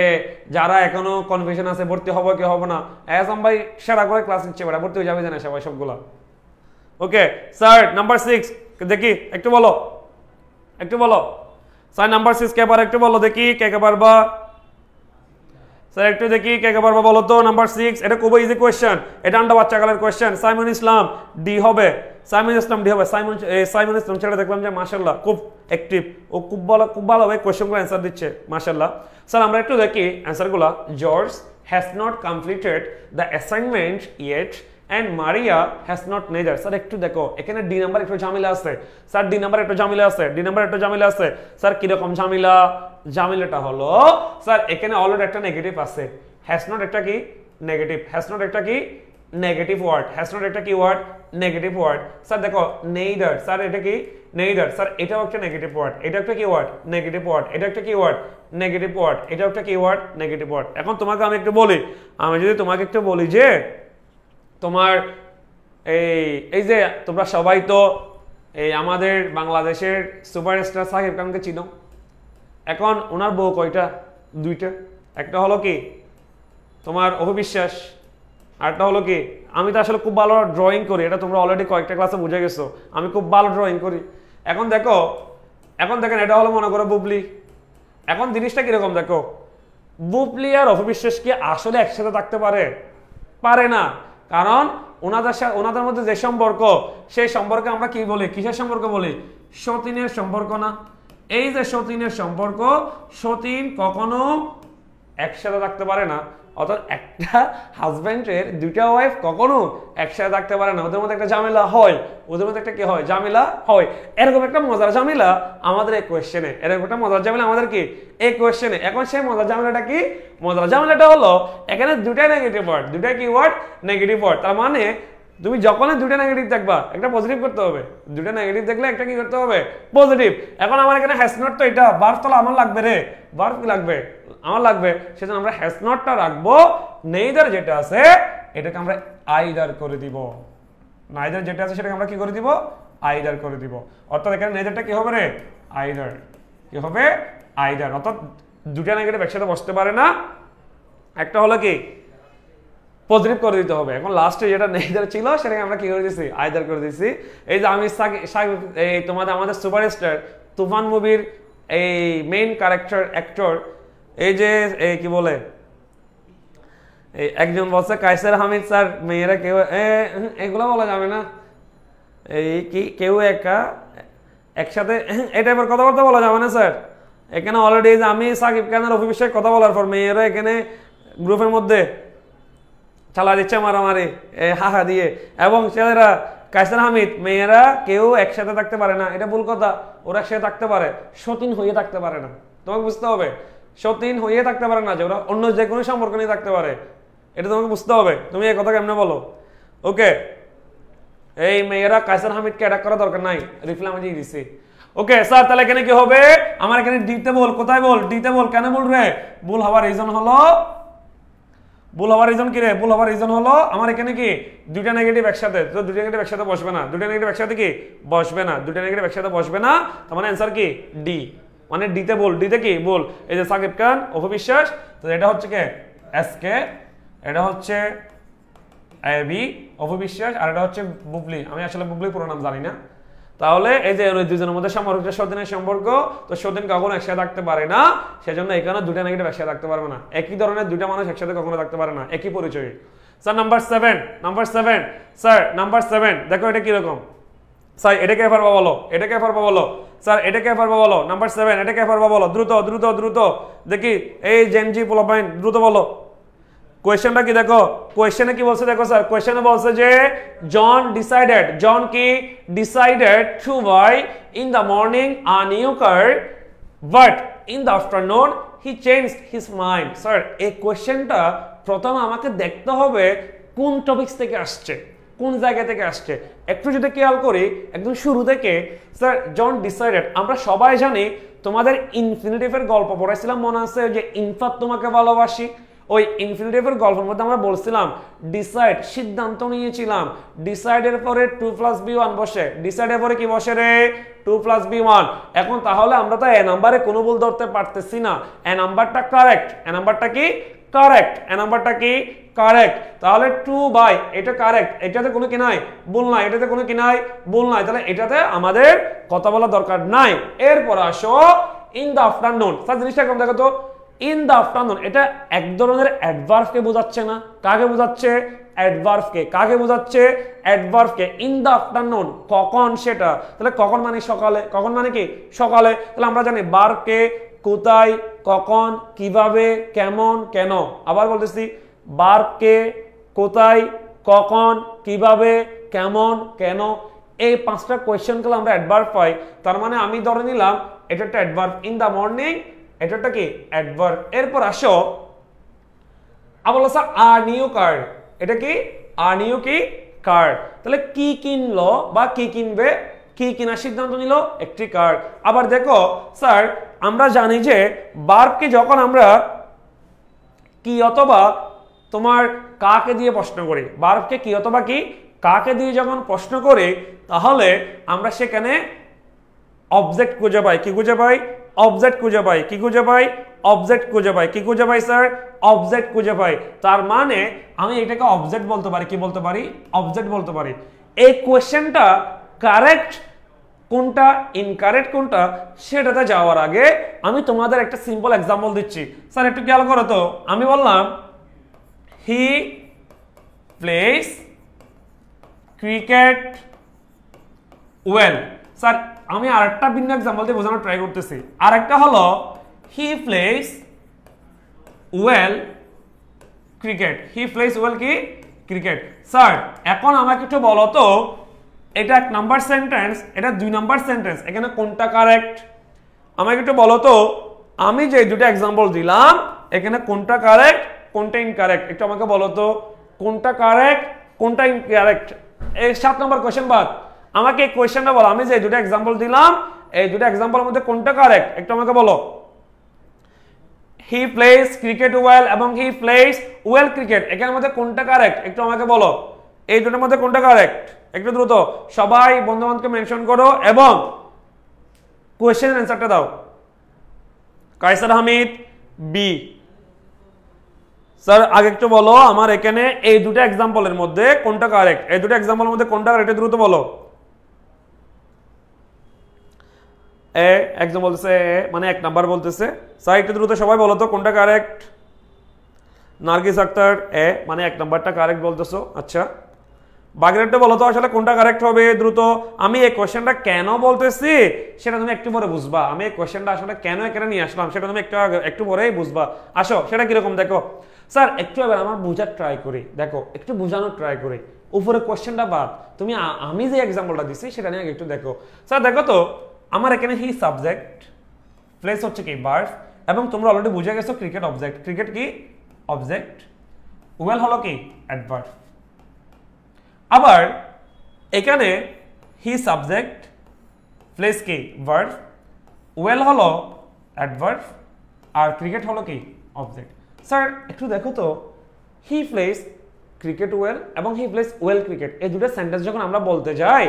Speaker 1: যারা এখনো কনফিউশন আছে ভর্তি হবো কি হবো না, আজম ভাই সেরা করে ক্লাস নিচ্ছে, বেটা ভর্তি হয়ে যাবে জানা সবাই সবগুলা। ওকে স্যার নাম্বার 6 দেখি একটু বলো, একটু বলো স্যার নাম্বার 6 কে পারে একটু বলো দেখি, কে কে পারবা স্যার একটু দেখি কে কে পারবা বলো তো। নাম্বার 6 এটা খুব ইজি কোয়েশ্চেন, এটা আন্ডা বাচ্চা কালের কোয়েশ্চেন। সাইমন ইসলাম ডি হবে, সাইমন ইসলাম ডি হবে। সাইমন ইসলাম ছেড়ে দেখলাম যে মাশাআল্লাহ খুব অ্যাক্টিভ, ও খুব ভালোভাবে কোয়েশ্চেনগুলো অ্যান্সার দিচ্ছে মাশাআল্লাহ। স্যার আমরা একটু দেখি অ্যান্সারগুলো। George has not completed the assignment yet and Maria has not neither। Sir একটু দেখো এখানে ডি নাম্বার একটু ঝামেলা আছে স্যার, ডি নাম্বার একটু ঝামেলা আছে স্যার। কিরকম ঝামেলা? ঝামেলাটা হলো স্যার এখানে অলরেডি একটা নেগেটিভ আছে, হ্যাজ নট একটা কি নেগেটিভ, হ্যাজ নট একটা কি নেগেটিভ ওয়ার্ড, হ্যাজ নট একটা কি ওয়ার্ড নেগেটিভ ওয়ার্ড। স্যার দেখো নেইদার, স্যার এটা কি নেইদার, স্যার এটাও একটা নেগেটিভ ওয়ার্ড, এটা একটা কি ওয়ার্ড নেগেটিভ ওয়ার্ড, এটা একটা কি ওয়ার্ড নেগেটিভ ওয়ার্ড, এটাও একটা কি ওয়ার্ড নেগেটিভ ওয়ার্ড। এখন তোমাকে আমি একটু বলি যে তোমার এই যে তোমরা সবাই তো এই আমাদের বাংলাদেশের সুপারস্টার সাকিব খানকে চিনো। এখন ওনার বউ কয়টা? 2টা। একটা হলো কি তোমার অভিবিশ্বাস, আরটা হলো কি আমি তো আসলে খুব ভালো ড্রয়িং করি, এটা তোমরা অলরেডি কয়েকটা ক্লাসে বুঝে গেছো, আমি খুব ভালো ড্রয়িং করি। এখন দেখেন এটা হলো মনে করো বুবলি। এখন জিনিসটা কিরকম দেখো, বুবলি আর অভিবিশ্বাস কি আসলে একসাথে থাকতে পারে না, কারণ ওনাদের মধ্যে যে সম্পর্ক, সেই সম্পর্কে আমরা কি বলি, কিসের সম্পর্ক বলি? সতীনের সম্পর্ক না? এই যে সতীনের সম্পর্ক, সতীন কখনো একসাথে থাকতে পারে না, অর্থাৎ একটা হাজব্যান্ডের 2টা ওয়াইফ কখনো একসাথে থাকতে পারে না, ওদের মধ্যে একটা ঝামেলা হয়, ওদের মধ্যে একটা কি হয়, ঝামেলা হয়। এরকম একটা মজার ঝামেলা আমাদের এই কোয়েশ্চেনে, এরকম একটা মজার ঝামেলা আমাদের কি এই কোয়েশ্চেনে। এখন সেই মজার ঝামেলাটা কি? মজার ঝামেলাটা হলো এখানে 2টা নেগেটিভ ওয়ার্ড, 2টা কি ওয়ার্ড নেগেটিভ ওয়ার্ড। তার মানে তুমি যখনই 2টা নেগেটিভ দেখবা একটা পজিটিভ করতে হবে, 2টা নেগেটিভ দেখলে একটা কি করতে হবে, পজিটিভ। এখন আমার এখানে হ্যাজ নট, তো এটা ভার্ব তো আমার লাগবে রে, ভার্ব কি লাগবে? আমার লাগবে, সেজন্য আমরা হ্যাজ নটটা রাখবো। নেইদার যেটা আছে এটাকে আমরা আইদার করে দিব, নাইদার যেটা আছে সেটাকে আমরা কি করে দিব, আইদার করে দিব। অর্থাৎ এখানে নেইদারটা কি হবে রে, আইদার, কি হবে আইদার। অর্থাৎ 2টা নেগেটিভ একসাথে বসতে পারে না, একটা হলো কি পজিটিভ করে দিতে হবে। এখন লাস্টে যেটা নেইদার ছিল সেটাকে আমরা কি করে দিয়েছি, আইদার করে দিয়েছি। এই যে আমি এই আমাদের সুপারস্টার তুফান মুভির এই মেইন ক্যারেক্টার অ্যাক্টর, এই যে কি বলে এই একজন বলছে কায়সার হামিদ স্যার মেয়েরা কেউ এগুলো বলা যাবে না, এই কি কেউ একসাথে এই টাইপের কথাবার্তা বলা যাবে না স্যার। এখানে অলরেডি যে আমি সাকিব খানের অভিষেক কথা বলার পর মেয়েরা এখানে গ্রুপের মধ্যে চালা দিচ্ছে মারামারি হাহা দিয়ে, এবং ছেলেরা কায়সার হামিদ মেয়েরা কেউ একসাথে থাকতে পারে না, এটা ভুল কথা। ওরা একসাথে থাকতে পারে, সতীন হয়ে থাকতে পারে না। তোমাকে বুঝতে হবে সতীন হয়ে থাকতে পারে না, যে ওরা অন্য যে কোনো সম্পর্ক নিয়ে থাকতে পারে, এটা তোমাকে বুঝতে হবে। তুমি এই কথা কেমনে বলো? ওকে এই মেয়েরা কায়সার হামিদকে অ্যাটাক করা দরকার নাই, রিপ্লাই আমি দিয়ে দিছি। ওকে স্যার, তাহলে এখানে কি হবে? আমার এখানে ডিতে বল, কোথায় বল? ডিতে বল। কেন বল রে? ভুল হওয়ার রিজন হলো, ভুল হওয়ার রিজন কি রে? ভুল হওয়ার রিজন হলো আমার এখানে কি দুইটা নেগেটিভ একসাথে, তো দুইটা নেগেটিভ একসাথে বসবে না, দুইটা নেগেটিভ একসাথে কি বসবে না, দুইটা নেগেটিভ একসাথে বসবে না। তার মানে অ্যান্সার কি ডি, মানে ডিতে বল। ডিতে কি বল? এই যে সাকিব খান, অপবিশ্বাস, তো এটা হচ্ছে কে এস কে, এটা হচ্ছে এবি অপবিশ্বাস, আর এটা হচ্ছে বুবলি। আমি আসলে বুবলি পুরো নাম জানি না। তাহলে এই যে ওই দুজনের মধ্যে সম্পর্কটা সদিনের সম্পর্ক, তো সদিন কখনো একসাথে থাকতে পারে না, সেজন্য এখানে দুটা নেগেটিভ একসাথে থাকতে পারবে না। একই ধরনের দুইটা মানুষ একসাথে কখনো থাকতে পারে না, একই পরিচয়। Sir number 7, number 7 sir, number 7 দেখো এটা কি রকম? স্যার এটা কে পারবা বলো, এটা কে পারবা বলো? স্যার এটা কে পারবা বলো? নাম্বার 7 এটা কে পারবা বলো? দ্রুত দ্রুত দ্রুত দেখি, এই জেনজি পোলাপাইন দ্রুত বলো। কোয়েশ্চেনটা কি দেখো, কোয়েশ্চেনে কি বলছে দেখো স্যার, কোয়েশ্চেনে বলছে যে জন ডিসাইডেড, জন কি decided to buy in the morning a new car, but in the afternoon he changed his mind. Sir এই কোয়েশ্চেনটা প্রথমে আমাকে দেখতে হবে কোন টপিকস থেকে আসছে, কোন জায়গা থেকে আসছে। একটু যদি খেয়াল করি একদম শুরু থেকে, স্যার জন ডিসাইডেড, আমরা সবাই জানি তোমাদের ইনফিনিটিভের গল্প পড়াইছিলাম, মনে আছে যে ইনফ্যাক্ট তোমাকে ভালোবাসি, ওই ইনফিনিটিভের গল্পের মধ্যে আমরা বলছিলাম ডিসাইড, সিদ্ধান্ত নিয়েছিলাম, ডিসাইডের পরে 2+b1 বসে, ডিসাইডের পরে কি বসে রে? 2+b1। এখন তাহলে আমরা তো এ নাম্বারে কোনো ভুল ধরতে পারতেছি না, এ নাম্বারটা কারেক্ট, এ নাম্বারটা কি কারেক্ট, এ নাম্বারটা কি কারেক্ট। তাহলে 2 বাই এটা কারেক্ট, এটাতে কোনো কি নাই ভুল নাই, এটাতে কোনো কি নাই ভুল নাই, তাহলে এটাতে আমাদের কথা বলা দরকার নাই। এরপর আসো ইন দ্য আফটারনুন। স্যার জিনিসটা কম দেখো তো, ইন দ্য আফটারনুন এটা এক ধরনের অ্যাডভার্বকে বোঝাচ্ছে না? কাকে বোঝাচ্ছে? অ্যাডভার্বকে। কাকে বোঝাচ্ছে? অ্যাডভার্বকে। ইন দ্য আফটারনুন কখন সেটা, তাহলে কখন মানে সকালে, কখন মানে কি সকালে। তাহলে আমরা জানি ভার্বকে কোথায়, কখন, কিভাবে, কেমন, কেন। আবার বলতেছি, ভার্বকে কোথায়, কখন, কিভাবে, কেমন, কেন, এই 5টা কোয়েশ্চেনগুলো আমরা অ্যাডভার্ব পাই। তার মানে আমি ধরে নিলাম এটা একটা অ্যাডভার্ব, ইন দ্য মর্নিং এটা কি অ্যাডভার্ব। এরপর আসো আবার স্যার আ নিউ কার্ড, এটা কি আ নিউ কি কার্ড, তাহলে কি কিনলো বা কি কিনবে, কি কেনার সিদ্ধান্ত নিল? একটি কার্ড। আবার দেখো স্যার আমরা জানি যে ভার্বকে যখন আমরা কি অথবা তোমার কাকে দিয়ে প্রশ্ন করি, ভার্বকে কি অথবা কি কাকে দিয়ে যখন প্রশ্ন করি, তাহলে আমরা সেখানে অবজেক্ট খুঁজে পাই। কি খুঁজে পাই? অবজেক্ট খুঁজে পাই। কি খুঁজে পাই? অবজেক্ট খুঁজে পাই। কি খুঁজে পাই স্যার? অবজেক্ট খুঁজে পাই। তার মানে আমি এটাকে অবজেক্ট বলতে পারি, কি বলতে পারি? অবজেক্ট বলতে পারি। এই কোয়েশ্চেনটা কারেক্ট কোনটা, ইনকারেক্ট কোনটা, সেটাতে যাওয়ার আগে আমি তোমাদের একটা সিম্পল এক্সাম্পল দিচ্ছি। স্যার একটু খেয়াল করো তো, আমি বললাম he plays cricket well. Sir আমি আরেকটা ভিন্ন এক্সাম্পল দিয়ে বোঝানোর ট্রাই করতেছি। আরেকটা হলো he plays well cricket, he plays well কি ক্রিকেট। স্যার এখন আমাকে একটু বলো তো, এটা 1 নাম্বার সেন্টেন্স, এটা 2 নাম্বার সেন্টেন্স, এখানে কোনটা কারেক্ট? আমাকে একটু বলো তো, আমি যে দুটো এক্সাম্পল দিলাম এখানে কোনটা কারেক্ট কোনটা ইনকারেক্ট, একটু আমাকে বলো তো কোনটা কারেক্ট কোনটা ইনকারেক্ট। এই 7 নাম্বার কোশ্চেন বাদ, আমাকে এই কোশ্চেনটা বলো, আমি যে দুটো এক্সাম্পল দিলাম এই দুটো এক্সাম্পলের মধ্যে কোনটা কারেক্ট একটু আমাকে বলো। হি প্লেস ক্রিকেট ওয়েল এবং হি প্লেস ওয়েল ক্রিকেট, এখানের মধ্যে কোনটা কারেক্ট একটু আমাকে বলো। এই দুটোর মধ্যে কোনটা কারেক্ট? একটু দ্রুত সবাই বন্ধু বান্ধবকে মেনশন করো এবং কোয়েশ্চেনের অ্যান্সারটা দাও। কায়সার হামিদ বি। স্যার আগে একটু বলো আমার এখানে এই দুটো এক্সাম্পলের মধ্যে কোনটা কারেক্ট, এই দুটো এক্সাম্পলের মধ্যে কোনটা কারেক্ট দ্রুত বলো। এ একজন বলতেছে মানে 1 নাম্বার বলতেছে। স্যার একটু দ্রুত সবাই বলো তো কোনটা কারেক্ট। নার্গিস আক্তার এ মানে 1 নাম্বারটা কারেক্ট বলতেছো। আচ্ছা বাগেরটা বলো তো আসলে কোনটা কারেক্ট হবে দ্রুত। আমি এই কোশ্চেনটা কেন বলতেছি সেটা তুমি একটু পরে বুঝবা, আমি এই কোশ্চেনটা আসলে কেন এখানে নিয়ে আসলাম সেটা তুমি একটু পরেই বুঝবা। আসো সেটা কিরকম দেখো। স্যার একটু এবার আমার বোঝার ট্রাই করি, দেখো একটু বোঝানোর ট্রাই করি, উপরে কোশ্চেনটা বাদ, তুমি আমি যে এক্সাম্পলটা দিচ্ছি সেটা নিয়ে একটু দেখো। স্যার দেখো তো আমার এখানে হি সাবজেক্ট, প্লেস হচ্ছে কি ভার্ব, এবং তোমরা অলরেডি বুঝে গেছো ক্রিকেট অবজেক্ট, ক্রিকেট কি অবজেক্ট, ওয়েল হলো কি অ্যাডভার্ব। আবার এখানে হি সাবজেক্ট প্লেস কি ভার্ব, ওয়েল হলো অ্যাডভার্ব, আর ক্রিকেট হলো কি অবজেক্ট। স্যার একটু দেখো তো, হি প্লেস ক্রিকেট ওয়েল এবং হি প্লেস ওয়েল ক্রিকেট, এই দুটো সেন্টেন্স যখন আমরা বলতে যাই,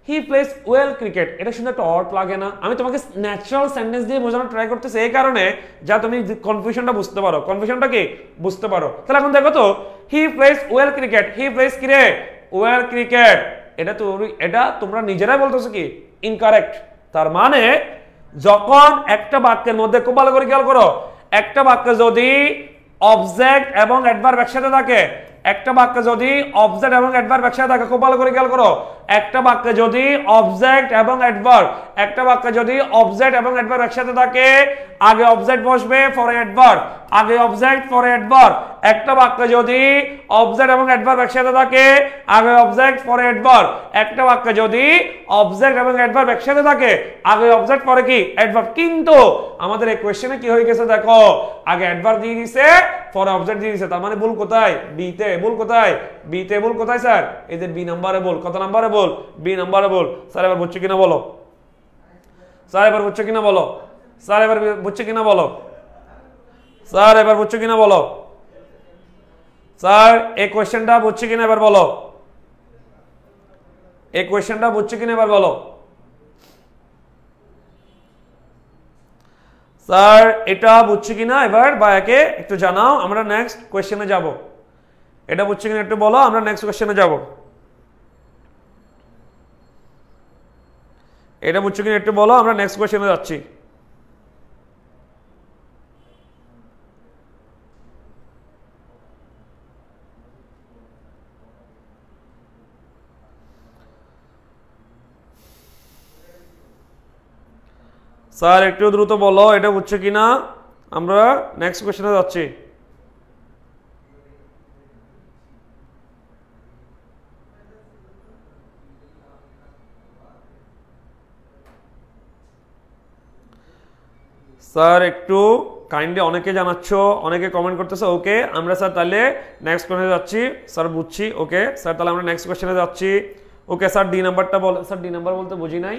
Speaker 1: হি প্লেস ওয়েল ক্রিকেট, এটা শুনে একটা অড লাগে না? আমি তোমাকে ন্যাচারাল সেন্টেন্স দিয়ে বোঝানোর ট্রাই করতেছি এই কারণে যা তুমি কনফিউশনটা বুঝতে পারো, কনফিউশনটা কি বুঝতে পারো। তাহলে এখন দেখো তো, he plays well cricket, he plays কি রে ওয়েল ক্রিকেট, এটা তোমরা নিজেরাই বলতেছো কি ইনকারেক্ট। তার মানে যখন একটা বাক্যের মধ্যে, খুব ভালো করে খেয়াল করো, একটা বাক্যে যদি অবজেক্ট এবং অ্যাডভার্ব একসাথে থাকে, একটা বাক্যে যদি অবজেক্ট এবং অ্যাডভার্ব একসাথে থাকে, খুব ভালো করে খেয়াল করো, একটা বাক্যে যদি অবজেক্ট এবং অ্যাডভার্ব, একটা বাক্যে যদি অবজেক্ট এবং অ্যাডভার্ব একসাথে থাকে, আগে অবজেক্ট বসবে পরে অ্যাডভার্ব, আগে অবজেক্ট পরে অ্যাডভার্ব। একটা বাক্যে যদি অবজেক্ট এবং অ্যাডভার্ব একসাথে থাকে, আগে অবজেক্ট পরে অ্যাডভার্ব। একটা বাক্যে যদি অবজেক্ট এবং অ্যাডভার্ব একসাথে থাকে, আগে অবজেক্ট পরে কি অ্যাডভার্ব। কিন্তু আমাদের এই কোশ্চেনে কি হয়ে গেছে দেখো, আগে অ্যাডভার্ব দিয়ে দিয়েছে পরে অবজেক্ট দিয়ে দিয়েছে। তার মানে ভুল কোথায়? বি তে। ভুল কোথায়? বি তে। ভুল কোথায় স্যার? এই যে বি নাম্বারে ভুল। কত নাম্বারে ভুল? বি নাম্বারে ভুল। স্যার এবার বুঝছো কিনা বলো, স্যার এবার বুঝছো কিনা বলো, স্যার এবার বুঝছো কিনা বলো, স্যার এবার বুঝছো কিনা বলো, স্যার এই কোশ্চেনটা বুঝছো কিনা এবার বলো, এই কোশ্চেনটা বুঝছো কিনা এবার বলো। স্যার এটা বুঝছো কিনা এবার ভাইয়াকে একটু জানাও, আমরা নেক্সট কোশ্চেনে যাব। এটা বুঝছো কিনা একটু বলো, আমরা নেক্সট কোশ্চেনে যাব। এটা বুঝছো কিনা একটু বলো, আমরা নেক্সট কোশ্চেনে যাচ্ছি। স্যার একটু দ্রুত বলো, এটা বুঝছো কিনা, আমরা নেক্সট কোশ্চেনে যাচ্ছি। স্যার একটু কাইন্ডলি, অনেকে জানাচ্ছ, অনেকে কমেন্ট করতেছে। ওকে আমরা স্যার তাহলে নেক্সট কোশ্চেনে যাচ্ছি। স্যার বুঝছি। ওকে স্যার তাহলে আমরা নেক্সট কোশ্চেনে যাচ্ছি। ওকে স্যার ডি নাম্বারটা বল। স্যার ডি নাম্বার বলতে বুঝি নাই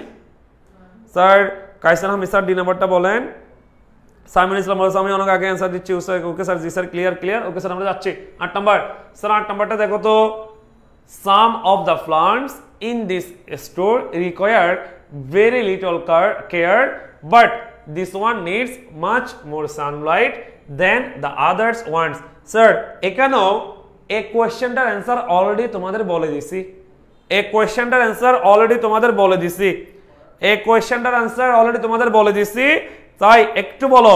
Speaker 1: sir. Kaiser Ahmed sir D নাম্বারটা বলেন। সাইমন ইসলাম বলেছে আমি অনেক আগে অ্যান্সার দিচ্ছি। ওকে স্যার, জি sir, clear clear. Okay sir আমরা যাচ্ছি 8 নাম্বার। স্যার 8 নাম্বারটা দেখো তো, some of the plants in this store require very little care but this one needs much more sunlight than the others wants. Sir এখানেও এই কোশ্চেনটার answer already তোমাদের বলে দিছি, এই কোশ্চেনটার অ্যান্সার অলরেডি তোমাদের বলে দিছি, এই কোশ্চেনটার অ্যান্সার অলরেডি তোমাদের বলে দিছি। তাই একটু বলো,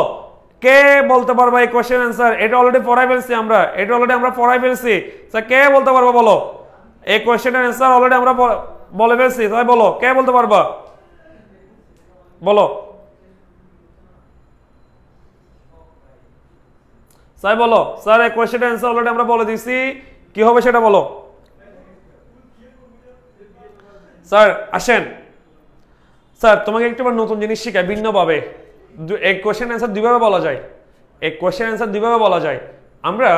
Speaker 1: কে বলতে পারবা এই কোশ্চেন অ্যান্সার? এটা অলরেডি পড়াই ফেলছি আমরা, এটা অলরেডি আমরা পড়াই ফেলছি। স্যার কে বলতে পারবা বলো, এই কোশ্চেনের অ্যান্সার অলরেডি আমরা বলে ফেলছি। তাই বলো, কে বলতে পারবা বলো, স্যার বলো। স্যার এই কোশ্চেনের অ্যান্সার অলরেডি আমরা বলে দিছি, কি হবে সেটা বলো। স্যার আসেন, স্যার তোমাকে একটু নতুন জিনিস শিখাই ভিন্নভাবে। এক কোশ্চেন অ্যান্সার দুইভাবে বলা যায়, এক কোশ্চেন অ্যান্সার দুইভাবে বলা যায়। আমরা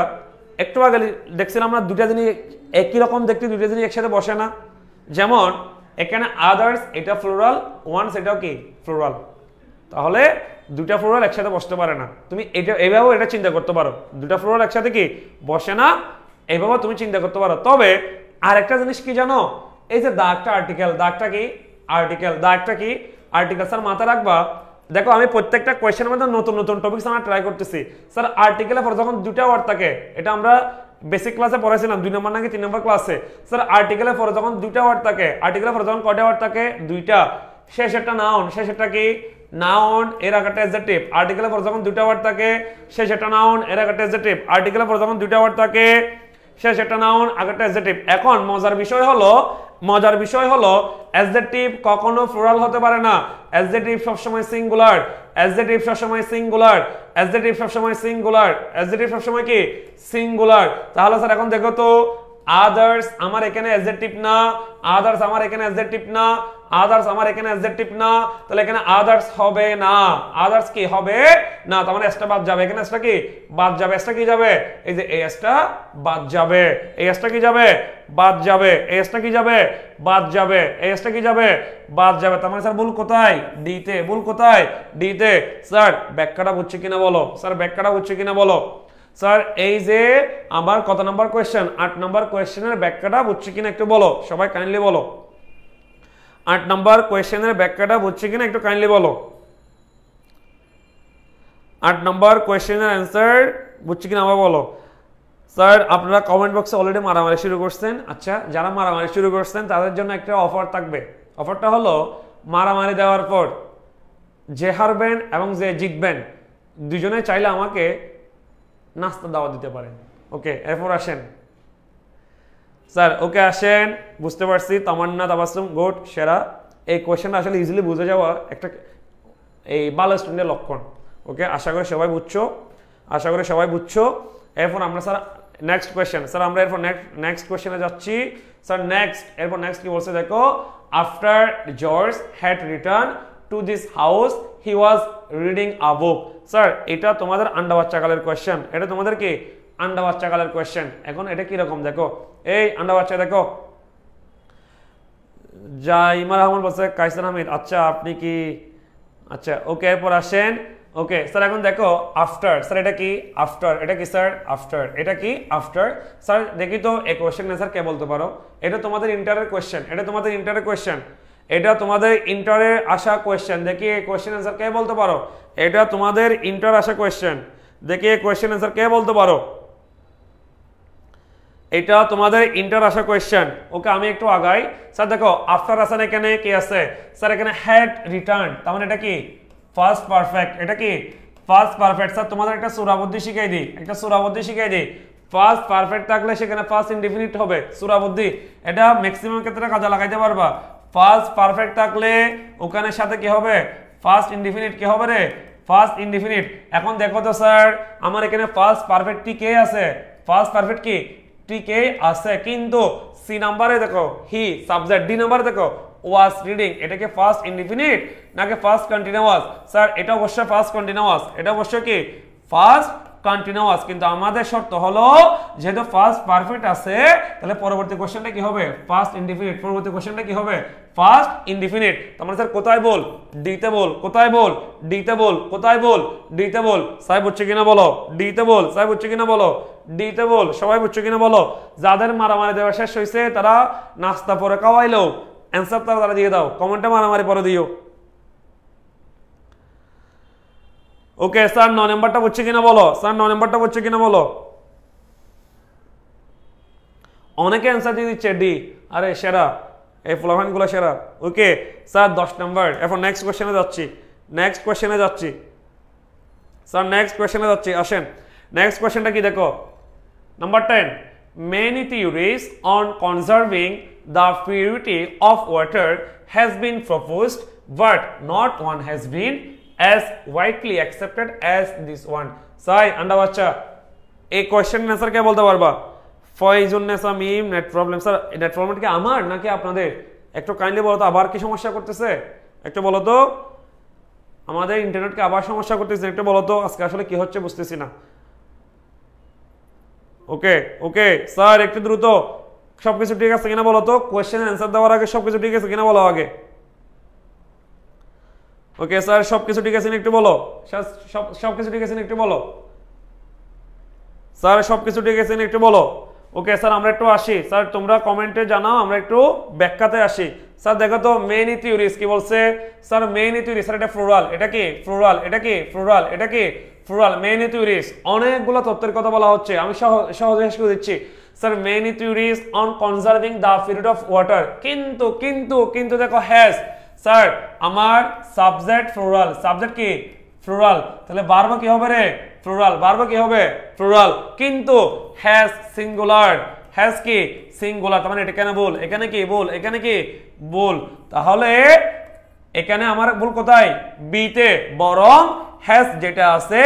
Speaker 1: একটু আগে দেখছিলাম, আমরা দুটা জিনিস একই রকম দেখতে, দুটা জিনিস একসাথে বসে না। যেমন এখানে আদার্স এটা ফ্লোরাল, ওয়ান্স এটাও কি ফ্লোরাল, তাহলে দুটা ফ্লোরাল একসাথে বসতে পারে না। তুমি এটা এইভাবেও এটা চিন্তা করতে পারো, দুটা ফ্লোরাল একসাথে কি বসে না, এইভাবেও তুমি চিন্তা করতে পারো। তবে আরেকটা জিনিস কি জানো, এই যে দাগটা আর্টিকেল, দাগটা কি আর্টিকেল, দাগটা কি আর্টিকেল। স্যার মাথায় রাখবা, দেখো আমি প্রত্যেকটা কোয়েশ্চেনের মধ্যে নতুন নতুন টপিকস আমরা ট্রাই করতেছি। স্যার আর্টিকেলের পর যখন দুটা ওয়ার্ড থাকে, এটা আমরা বেসিক ক্লাসে পড়াইছিলাম 2 নম্বর নাকি 3 নম্বর ক্লাসে। স্যার আর্টিকেলের পরে যখন দুটা ওয়ার্ড থাকে, আর্টিকেলের পরে যখন কয়টা ওয়ার্ড থাকে? দুইটা। শেষ একটা নাউন, শেষ একটা কি নাউন, এর আগে একটা অ্যাডজেক্টিভ। আর্টিকেলের পরে যখন দুটা ওয়ার্ড থাকে, শেষ একটা নাউন, এর আগে একটা অ্যাডজেক্টিভ। আর্টিকেলের পরে যখন দুটা ওয়ার্ড থাকে, শেষ একটা নাউন, আগে একটা অ্যাডজেক্টিভ। এখন মজার বিষয় হলো অ্যাডজেক্টিভ কখনো প্লুরাল হতে পারে না। অ্যাডজেক্টিভ সবসময় সিঙ্গুলার, অ্যাডজেক্টিভ সবসময় সিঙ্গুলার, অ্যাডজেক্টিভ সবসময় সিঙ্গুলার, অ্যাডজেক্টিভ সবসময় কি সিঙ্গুলার। তাহলে স্যার এখন দেখো তো, আদার্স আমার এখানে অ্যাডজেক্টিভ না, আদার্স আমার এখানে অ্যাডজেক্টিভ না, আদার্স আমার এখানে অ্যাডজেক্টিভ না, তাহলে এখানে আদার্স হবে না, আদার্স কি হবে না, তার মানে এসটা বাদ যাবে, এখানে এসটা কি বাদ যাবে, এসটা কি যাবে, এই যে এই এসটা বাদ যাবে, এই এসটা কি যাবে বাদ যাবে, এই এসটা কি যাবে বাদ যাবে, এই এসটা কি যাবে বাদ যাবে, তার মানে স্যার ভুল কোথায়, ডি তে, ভুল কোথায়, ডি তে। স্যার ব্যাখ্যাটা বুঝছে কিনা বলো, স্যার ব্যাখ্যাটা বুঝছে কিনা বলো। স্যার এই যে আমার কত নাম্বার কোয়েশ্চেন, 8 নাম্বার কোয়েশ্চেনের ব্যাখ্যাটা বুঝছে কিনা একটু বলো, সবাই কাইন্ডলি বলো। 8 নাম্বার কোয়েশ্চেনের ব্যাখ্যাটা বুঝছে কিনা একটু কাইন্ডলি বলো। 8 নাম্বার কোয়েশ্চেনের অ্যান্সার বুঝছে কিনা আবার বলো। স্যার আপনারা কমেন্ট বক্সে অলরেডি মারামারি শুরু করছেন। আচ্ছা, যারা মারামারি শুরু করছেন তাদের জন্য একটা অফার থাকবে। অফারটা হলো মারামারি দেওয়ার পর যে হারবেন এবং যে জিতবেন দুজনে চাইলে আমাকে নাস্তা দাওয়া দিতে পারেন। ওকে, এরপর আসেন স্যার। ওকে আসেন, বুঝতে পারছি। তামান্না তাবাসসুম গুড, সেরা। এই কোয়েশ্চেনটা আসলে ইজিলি বুঝে যাওয়া একটা এই ভালো স্টুডেন্টের লক্ষণ। ওকে, আশা করি সবাই বুঝছো, আশা করি সবাই বুঝছো। এরপর আমরা স্যার নেক্সট কোয়েশ্চেন, স্যার আমরা এরপর নেক্সট কোয়েশ্চেনে যাচ্ছি। স্যার এরপর নেক্সট কি বলছে দেখো, after George had return to this house he was reading a book. Sir এটা তোমাদের আন্ডা বাচ্চাকালের কোয়েশ্চেন, এটা তোমাদের কি আন্ডা বাচ্চাকালের কোয়েশ্চেন। এখন এটা কিরকম দেখো, এই আন্ডা বাচ্চা দেখো, জাইমার রহমান বলছে কাইসার আহমেদ, আচ্ছা আপনি কি, আচ্ছা ওকে। এরপর আসেন। ওকে স্যার এখন দেখো আফটার, স্যার এটা কি আফটার, এটা কি স্যার আফটার, এটা কি আফটার। স্যার দেখি তো এই কোয়েশ্চেন স্যার কে বলতে পারো, এটা তোমাদের ইন্টারের কোয়েশ্চেন, এটা তোমাদের ইন্টারের কোয়েশ্চেন, এটা তোমাদের ইন্টারে আসা কোয়েশ্চেন। দেখি এই কোয়েশ্চেন অ্যান্সার কে বলতে পারো, এটা তোমাদের ইন্টার আসা কোয়েশ্চেন। দেখি এই কোয়েশ্চেন অ্যান্সার কে বলতে পারো, এটা তোমাদের ইন্টার আসা কোয়েশ্চেন। ওকে আমি একটু আগাই। স্যার দেখো আফটার আসান এখানে কি আছে, স্যার এখানে হ্যাড রিটার্ন, তার মানে এটা কি ফার্স্ট পারফেক্ট, এটা কি ফার্স্ট পারফেক্ট। স্যার তোমাদের একটা সূরাবুদ্ধি শিখাই দিই, একটা সূরাবুদ্ধি শিখাই দিই। ফার্স্ট পারফেক্ট থাকলে সেখানে ফার্স্ট ইনডিফিনিট হবে, সূরাবুদ্ধি। এটা ম্যাক্সিমাম ক্ষেত্রে কাজে লাগাইতে পারবা। ফার্স্ট পারফেক্ট থাকলে ওখানে সাথে কি হবে, ফার্স্ট ইনডিফিনিট কি হবে রে, ফার্স্ট ইনডিফিনিট। এখন দেখো তো স্যার আমার এখানে ফার্স্ট পারফেক্ট টি কে আছে, ফার্স্ট পারফেক্ট কি টি কে আছে, কিন্তু সি নাম্বারে দেখো হি সাবজেক্ট, ডি নাম্বারে দেখো ওয়াজ রিডিং, এটা কি ফার্স্ট ইনডিফিনিট নাকি ফার্স্ট কন্টিনিউয়াস। স্যার এটা অবশ্যই ফার্স্ট কন্টিনিউয়াস, এটা অবশ্যই কি ফার্স্ট কন্টিনিউয়াস। কিন্তু আমাদের শর্ত হলো যেহেতু ফার্স্ট পারফেক্ট আছে তাহলে পরবর্তী কোশ্চেনটা কি হবে, ফার্স্ট ইনডিফিনিট। পরবর্তী কোশ্চেনটা কি হবে, ফার্স্ট ইনডিফিনিট। তার স্যার কোথায় বল, ডিতে বল, কোথায় বল, ডিতে বল, কোথায় বল, ডিতে বল। সাহেব বুঝছে কিনা বলো, ডিতে বল, সাহেব বুঝছে কিনা বলো, ডিতে বল। সবাই বুঝছে কিনা বলো। যাদের মারামারি দেওয়া শেষ হয়েছে তারা নাস্তা পরে খাওয়াইলো, অ্যান্সার তারা দিয়ে দাও, কমেন্টে মারামারি পরে দিও। ওকে স্যার 9 নাম্বারটা বুঝছে কিনা বলো, স্যার 9 নাম্বারটা বুঝছে কিনা বলো। অনেকে অ্যান্সার দিয়ে দিচ্ছে ডি, আরে সেরা, এই ফলাফল গুলো সেরা। Okay sir 10 number. এখন নেক্সট কোশ্চেনে যাচ্ছি, নেক্সট কোশ্চেনে যাচ্ছি স্যার, নেক্সট কোশ্চেনে যাচ্ছি। আসেন নেক্সট কোশ্চেনটা কি দেখো, number 10, many theories on conserving the purity of water has been proposed but not one has been as widely accepted as this one. সাই আন্ডা বাচ্চা এই কোশ্চেন আনসার কে বলতে পারবা, Foyjunnesa Mim net problem. Sir net problem কি আমার নাকি আপনাদের, একটু কাইন্ডলি বলো তো, আবার কি সমস্যা করতেছে একটু বলো তো, আমাদের ইন্টারনেটকে আবার সমস্যা করতেছে একটু বলো তো, আজকে আসলে কি হচ্ছে বুঝতেছি না। ওকে ওকে স্যার একটু দ্রুত, সবকিছু ঠিক আছে কিনা বলো তো, কোয়েশ্চেন অ্যান্সার দেওয়ার আগে সবকিছু ঠিক আছে কিনা বলো আগে। ওকে স্যার সবকিছু ঠিক আছে একটু বলো, সবকিছু ঠিক আছে একটু বলো স্যার, সবকিছু ঠিক আছে একটু বলো। ওকে স্যার আমরা একটু আসি, স্যার তোমরা কমেন্টে জানাও, আমরা একটু ব্যাখ্যাতে আসি। স্যার দেখো তো মেনি থিওরিজ কি বলছে, স্যার মেনি থিওরিজ, স্যার এটা ফ্লোরাল, এটা কি ফ্লোরাল, এটা কি ফ্লোরাল, এটা কি ফ্লোরাল। মেনি থিওরিজ অনেকগুলো তত্ত্বের কথা বলা হচ্ছে, আমি সহজে শেষ করে দিচ্ছি। Sir many theories on conserving the period of water, কিন্তু কিন্তু কিন্তু দেখো হ্যাজ, স্যার আমার সাবজেক্ট ফ্লোরাল, সাবজেক্ট কি ফ্লোরাল, তাহলে ভার্ব কি হবে রে ফ্লোরাল, ভার্ব কি হবে ফ্লোরাল, কিন্তু হ্যাজ সিঙ্গুলার, হ্যাজ কি সিঙ্গুলার, তার মানে এটা কেন বল, এখানে কি বল, এখানে কি বল, তাহলে এখানে আমার ভুল কোথায়, বি তে, বরং হ্যাজ যেটা আছে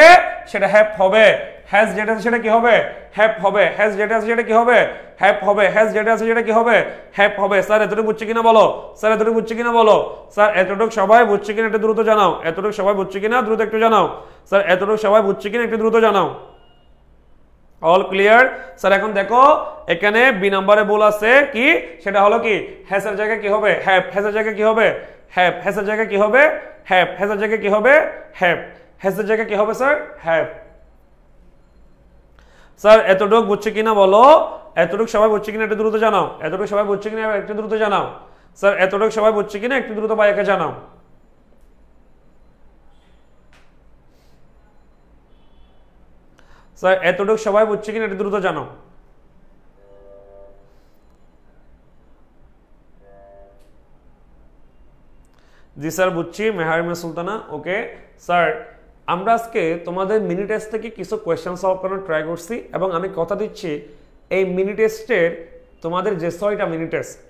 Speaker 1: সেটা হ্যাভ হবে। হ্যাজ যেটা আছে সেটা কি হবে হ্যাভ হবে হ্যাজ যেটা আছে সেটা কি হবে হ্যাভ হবে হ্যাজ যেটা আছে সেটা কি হবে হ্যাভ হবে স্যার এতটুকু বুঝছে কিনা বলো স্যার এতটুকু বুঝছে কিনা বলো স্যার এতটুকু সবাই বুঝছে কিনা একটু দ্রুত জানাও এতটুকু সবাই বুঝছে কিনা দ্রুত একটু জানাও স্যার এতটুকু সবাই বুঝছে কিনা একটু দ্রুত জানাও অল ক্লিয়ার স্যার এখন দেখো এখানে বি নম্বরে ভুল আছে কি সেটা হলো কি হ্যাজ এর জায়গায় কি হবে হ্যাভ হ্যাজ এর জায়গায় কি হবে হ্যাভ হ্যাজ এর জায়গায় কি হবে হ্যাভ হ্যাজ এর জায়গায় কি হবে হ্যাভ হ্যাজ এর জায়গায় কি হবে স্যার হ্যাভ স্যার এতটুকু বুঝছে কিনা বলো এতটুকু সবাই বুঝছে কিনা একটু দ্রুত জানাও এতটুকু সবাই বুঝছে কিনা একটু দ্রুত জানাও স্যার এতটুকু সবাই বুঝছে কিনা একটু দ্রুত ভাইয়াকে জানাও স্যার এতটুকু সবাই বুঝছে কিনা একটু দ্রুত জানাও জি স্যার বুঝছি মেহারিমা সুলতানা ওকে স্যার আমরা আজকে তোমাদের মিনি টেস্ট থেকে কিছু কোয়েশ্চেন সলভ করার ট্রাই করছি এবং আমি কথা দিচ্ছি এই মিনি টেস্টের তোমাদের যে 6টা মিনি টেস্ট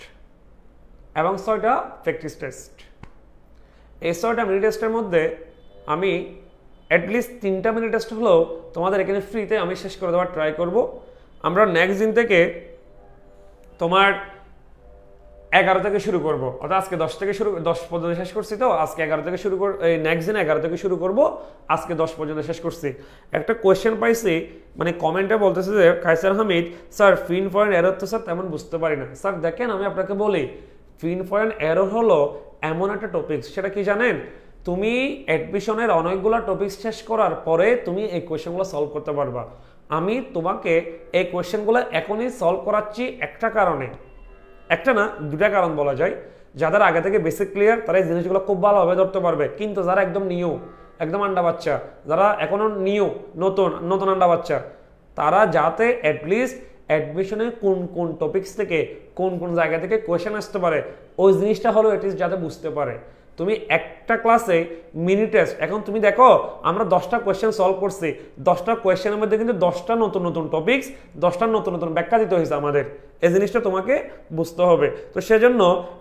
Speaker 1: এবং 6টা প্র্যাকটিস টেস্ট এই 6টা মিনি টেস্টের মধ্যে আমি অ্যাটলিস্ট 3টা মিনি টেস্ট হলেও তোমাদের এখানে ফ্রিতে আমি শেষ করে দেওয়ার ট্রাই করব আমরা নেক্সট দিন থেকে তোমার 11 থেকে শুরু করব অর্থাৎ আজকে 10 থেকে শুরু 10 পর্যন্ত শেষ করছি তো আজকে 11 থেকে শুরু এই নেক্সট দিন 11 থেকে শুরু করব আজকে 10 পর্যন্ত শেষ করছি একটা কোশ্চেন পাইছি মানে কমেন্টে বলতেছে যে কায়সার হামিদ স্যার ফিন পয়েন্ট এরর তো স্যার তেমন বুঝতে পারি না স্যার দেখেন আমি আপনাকে বলি ফিন পয়েন্ট এরর হলো এমন একটা টপিক সেটা কি জানেন তুমি অ্যাডমিশনের অনেকগুলো টপিক শেষ করার পরে তুমি এই কোশ্চেনগুলো সলভ করতে পারবা আমি তোমাকে এই কোশ্চেনগুলো এখনই সলভ করাচ্ছি একটা কারণে একটা না দুটা কারণ বলা যায় যাদের আগে থেকে বেসিক ক্লিয়ার তারা এই জিনিসগুলো খুব ভালোভাবে ধরতে পারবে কিন্তু যারা একদম নিউ একদম আন্ডা বাচ্চা যারা এখনো নিউ নতুন নতুন আন্ডা বাচ্চা তারা যাতে অ্যাটলিস্ট অ্যাডমিশনে কোন কোন টপিকস থেকে কোন কোন জায়গা থেকে কোয়েশ্চেন আসতে পারে ওই জিনিসটা হলো অ্যাটলিস্ট যাতে বুঝতে পারে তুমি একটা ক্লাসে মিনি টেস্ট এখন তুমি দেখো আমরা 10টা কোয়েশ্চেন সলভ করছি 10টা কোয়েশ্চেনের মধ্যে কিন্তু 10টা নতুন নতুন টপিকস 10টা নতুন নতুন ব্যাখ্যা দিতে হয়েছে আমাদের এই জিনিসটা তোমাকে বুঝতে হবে তো সেজন্য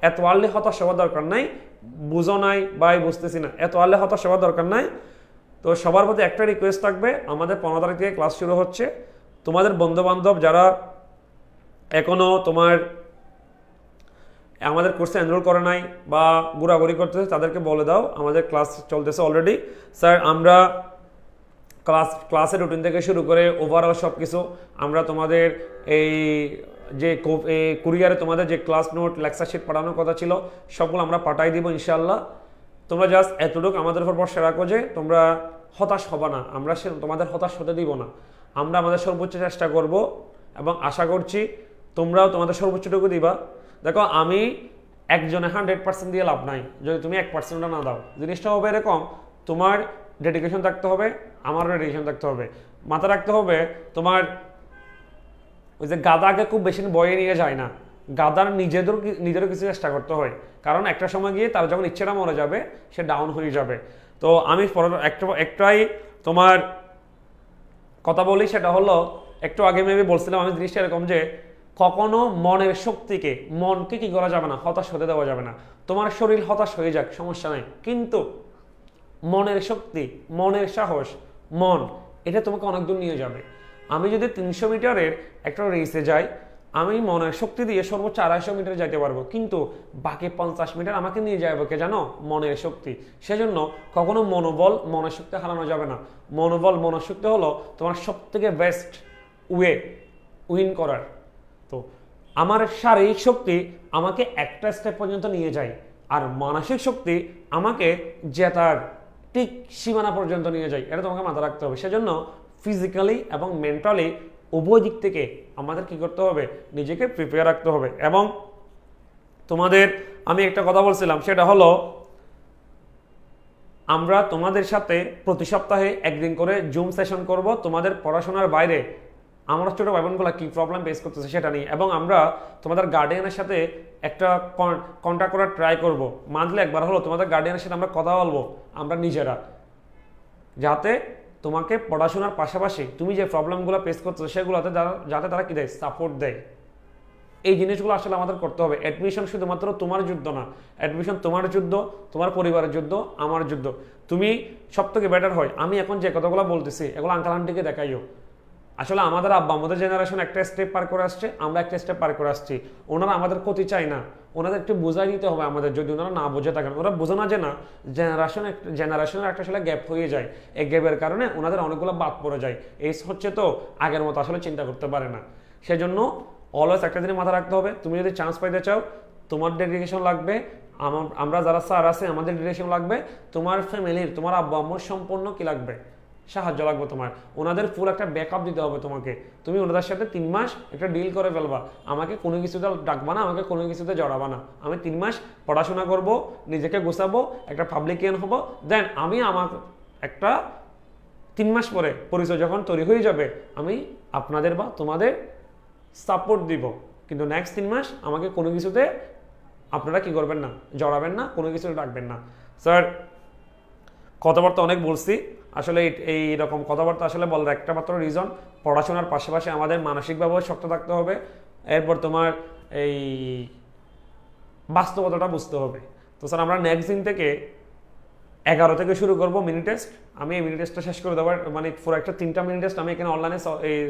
Speaker 1: এত আর্লি হতাশ হওয়ার দরকার নাই বুঝো নাই বা বুঝতেছি না এত আর্লি হতাশ হওয়ার দরকার নাই তো সবার প্রতি একটা রিকোয়েস্ট থাকবে আমাদের 15 তারিখ থেকে ক্লাস শুরু হচ্ছে তোমাদের বন্ধু বান্ধব যারা এখনো তোমার আমাদের কোর্সে এনরোল করে নাই বা ঘোরাঘুরি করতেছে তাদেরকে বলে দাও আমাদের ক্লাস চলতেছে অলরেডি স্যার আমরা ক্লাসের রুটিন থেকে শুরু করে ওভারঅল সব কিছু আমরা তোমাদের এই যে কুরিয়ারে তোমাদের যে ক্লাস নোট লেকচার শিট পাঠানোর কথা ছিল সবগুলো আমরা পাঠাই দিব ইনশাআল্লাহ তোমরা জাস্ট এতটুকু আমাদের উপর ভরসা রাখো যে তোমরা হতাশ হবে না আমরা তোমাদের হতাশ হতে দিব না আমরা আমাদের সর্বোচ্চ চেষ্টা করব এবং আশা করছি তোমরাও তোমাদের সর্বোচ্চটুকু দিবা দেখো আমি একজনে 100% দিয়ে লাভ নাই যদি তুমি 1% না দাও জিনিসটা হবে এরকম তোমার ডেডিকেশন থাকতে হবে আমারও ডেডিকেশন থাকতে হবে মাথা রাখতে হবে তোমার ওই যে গাদাকে খুব বেশি বয়ে নিয়ে যায় না গাদার নিজেরও কিছু চেষ্টা করতে হয় কারণ একটা সময় গিয়ে তার যখন ইচ্ছেটা মরে যাবে সে ডাউন হয়ে যাবে তো আমি একটাই তোমার কথা বলি সেটা হলো একটু আগে মেবি বলছিলাম আমি জিনিসটা এরকম যে কখনো মনের শক্তিকে মনকে কি করা যাবে না হতাশ হতে দেওয়া যাবে না তোমার শরীর হতাশ হয়ে যাক সমস্যা নাই কিন্তু মনের শক্তি মনের সাহস মন এটা তোমাকে অনেক দূর নিয়ে যাবে আমি যদি 300 মিটারের একটা রেসে যাই আমি মনের শক্তি দিয়ে সর্বোচ্চ 250 মিটারে যাইতে পারবো কিন্তু বাকি 50 মিটার আমাকে নিয়ে যাবে কে জানো মনের শক্তি সেজন্য কখনো মনোবল মনের শক্তি হারানো যাবে না মনোবল মনের শক্তি হলো তোমার সবথেকে বেস্ট উইন করার তো আমার শারীরিক শক্তি আমাকে একটা স্টেপ পর্যন্ত নিয়ে যায় আর মানসিক শক্তি আমাকে জেতার ঠিক সীমানা পর্যন্ত নিয়ে যায় এটা তোমাকে মাথায় রাখতে হবে সেজন্য ফিজিক্যালি এবং মেন্টালি উভয় দিক থেকে আমাদের কি করতে হবে নিজেকে প্রিপেয়ার রাখতে হবে এবং তোমাদের আমি একটা কথা বলছিলাম সেটা হলো আমরা তোমাদের সাথে প্রতি সপ্তাহে একদিন করে জুম সেশন করব তোমাদের পড়াশোনার বাইরে আমরা ছোট ভাই বোনগুলো কি প্রবলেম ফেস করতেছে সেটা নিয়ে এবং আমরা তোমাদের গার্ডিয়ানের সাথে একটা কন্ট্যাক্ট করার ট্রাই করব মান্থলি একবার হলো তোমাদের গার্ডিয়ানের সাথে আমরা কথা বলবো আমরা নিজেরা যাতে তোমাকে পড়াশোনার পাশাপাশি তুমি যে প্রবলেমগুলো ফেস করতেছো সেগুলোতে যাতে তারা কি দেয় সাপোর্ট দেয় এই জিনিসগুলো আসলে আমাদের করতে হবে অ্যাডমিশন শুধুমাত্র তোমার যুদ্ধ না অ্যাডমিশন তোমার যুদ্ধ তোমার পরিবারের যুদ্ধ আমার যুদ্ধ তুমি সব থেকে বেটার হয় আমি এখন যে কথাগুলো বলতেছি এগুলো আঙ্কাল আন্টিকে দেখাইও আসলে আমাদের আব্বা আমাদের জেনারেশন একটা স্টেপ পার করে আসছে, আমরা একটা স্টেপ পার করে আসছি। ওনারা আমাদের ক্ষতি চায় না, ওনাদের একটু বোঝাই দিতে হবে আমাদের, যদি ওনারা না বুঝে থাকেন। ওরা বোঝে না যে না জেনারেশনের একটা আসলে গ্যাপ হয়ে যায়, এই গ্যাপের কারণে ওনাদের অনেকগুলো বাদ পড়ে যায়। এই হচ্ছে তো আগের মতো আসলে চিন্তা করতে পারে না। সেজন্য অলওয়েজ একটা দিনে মাথা রাখতে হবে, তুমি যদি চান্স পাইতে চাও তোমার ডেডিকেশন লাগবে, আমরা যারা স্যার আছে আমাদের ডেডিকেশন লাগবে, তোমার ফ্যামিলির তোমার আব্বু আম্মুর সম্পূর্ণ কি লাগবে, সাহায্য লাগবে তোমার। ওনাদের ফুল একটা ব্যাকআপ দিতে হবে তোমাকে। তুমি ওনাদের সাথে 3 মাস একটা ডিল করে ফেলবা, আমাকে কোনো কিছুতে ডাকবা না, আমাকে কোনো কিছুতে জড়াবা না। আমি 3 মাস পড়াশোনা করব, নিজেকে গোছাবো, একটা পাবলিকিয়ান হব, দেন আমি আমার একটা 3 মাস পরে পরিচয় যখন তৈরি হয়ে যাবে, আমি আপনাদের বা তোমাদের সাপোর্ট দিব। কিন্তু নেক্সট 3 মাস আমাকে কোনো কিছুতে আপনারা কি করবেন না, জড়াবেন না, কোনো কিছু ডাকবেন না। স্যার কথাবার্তা অনেক বলছি, আসলে এই রকম কথাবার্তা আসলে বলার একটা মাত্র রিজন, পড়াশোনার পাশাপাশি আমাদের মানসিকভাবেও শক্ত থাকতে হবে। এরপর তোমার এই বাস্তবতাটা বুঝতে হবে। তো স্যার আমরা নেক্সট দিন থেকে 11 থেকে শুরু করবো মিনি টেস্ট। আমি এই মিনি টেস্টটা শেষ করে দেবো, মানে পুরো একটা 3টা মিনি টেস্ট আমি এখানে অনলাইনে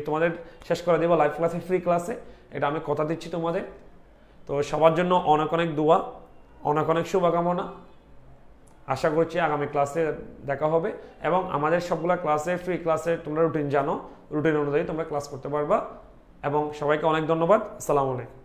Speaker 1: তোমাদের শেষ করে দেবো, লাইভ ক্লাসে, ফ্রি ক্লাসে। এটা আমি কথা দিচ্ছি তোমাদের। তো সবার জন্য অনেক অনেক দোয়া, অনেক অনেক শুভকামনা। আশা করছি আগামী ক্লাসে দেখা হবে, এবং আমাদের সবগুলো ক্লাসে, ফ্রি ক্লাসে তোমরা রুটিন জানো, রুটিন অনুযায়ী তোমরা ক্লাস করতে পারবা। এবং সবাইকে অনেক ধন্যবাদ। আসসালামু আলাইকুম।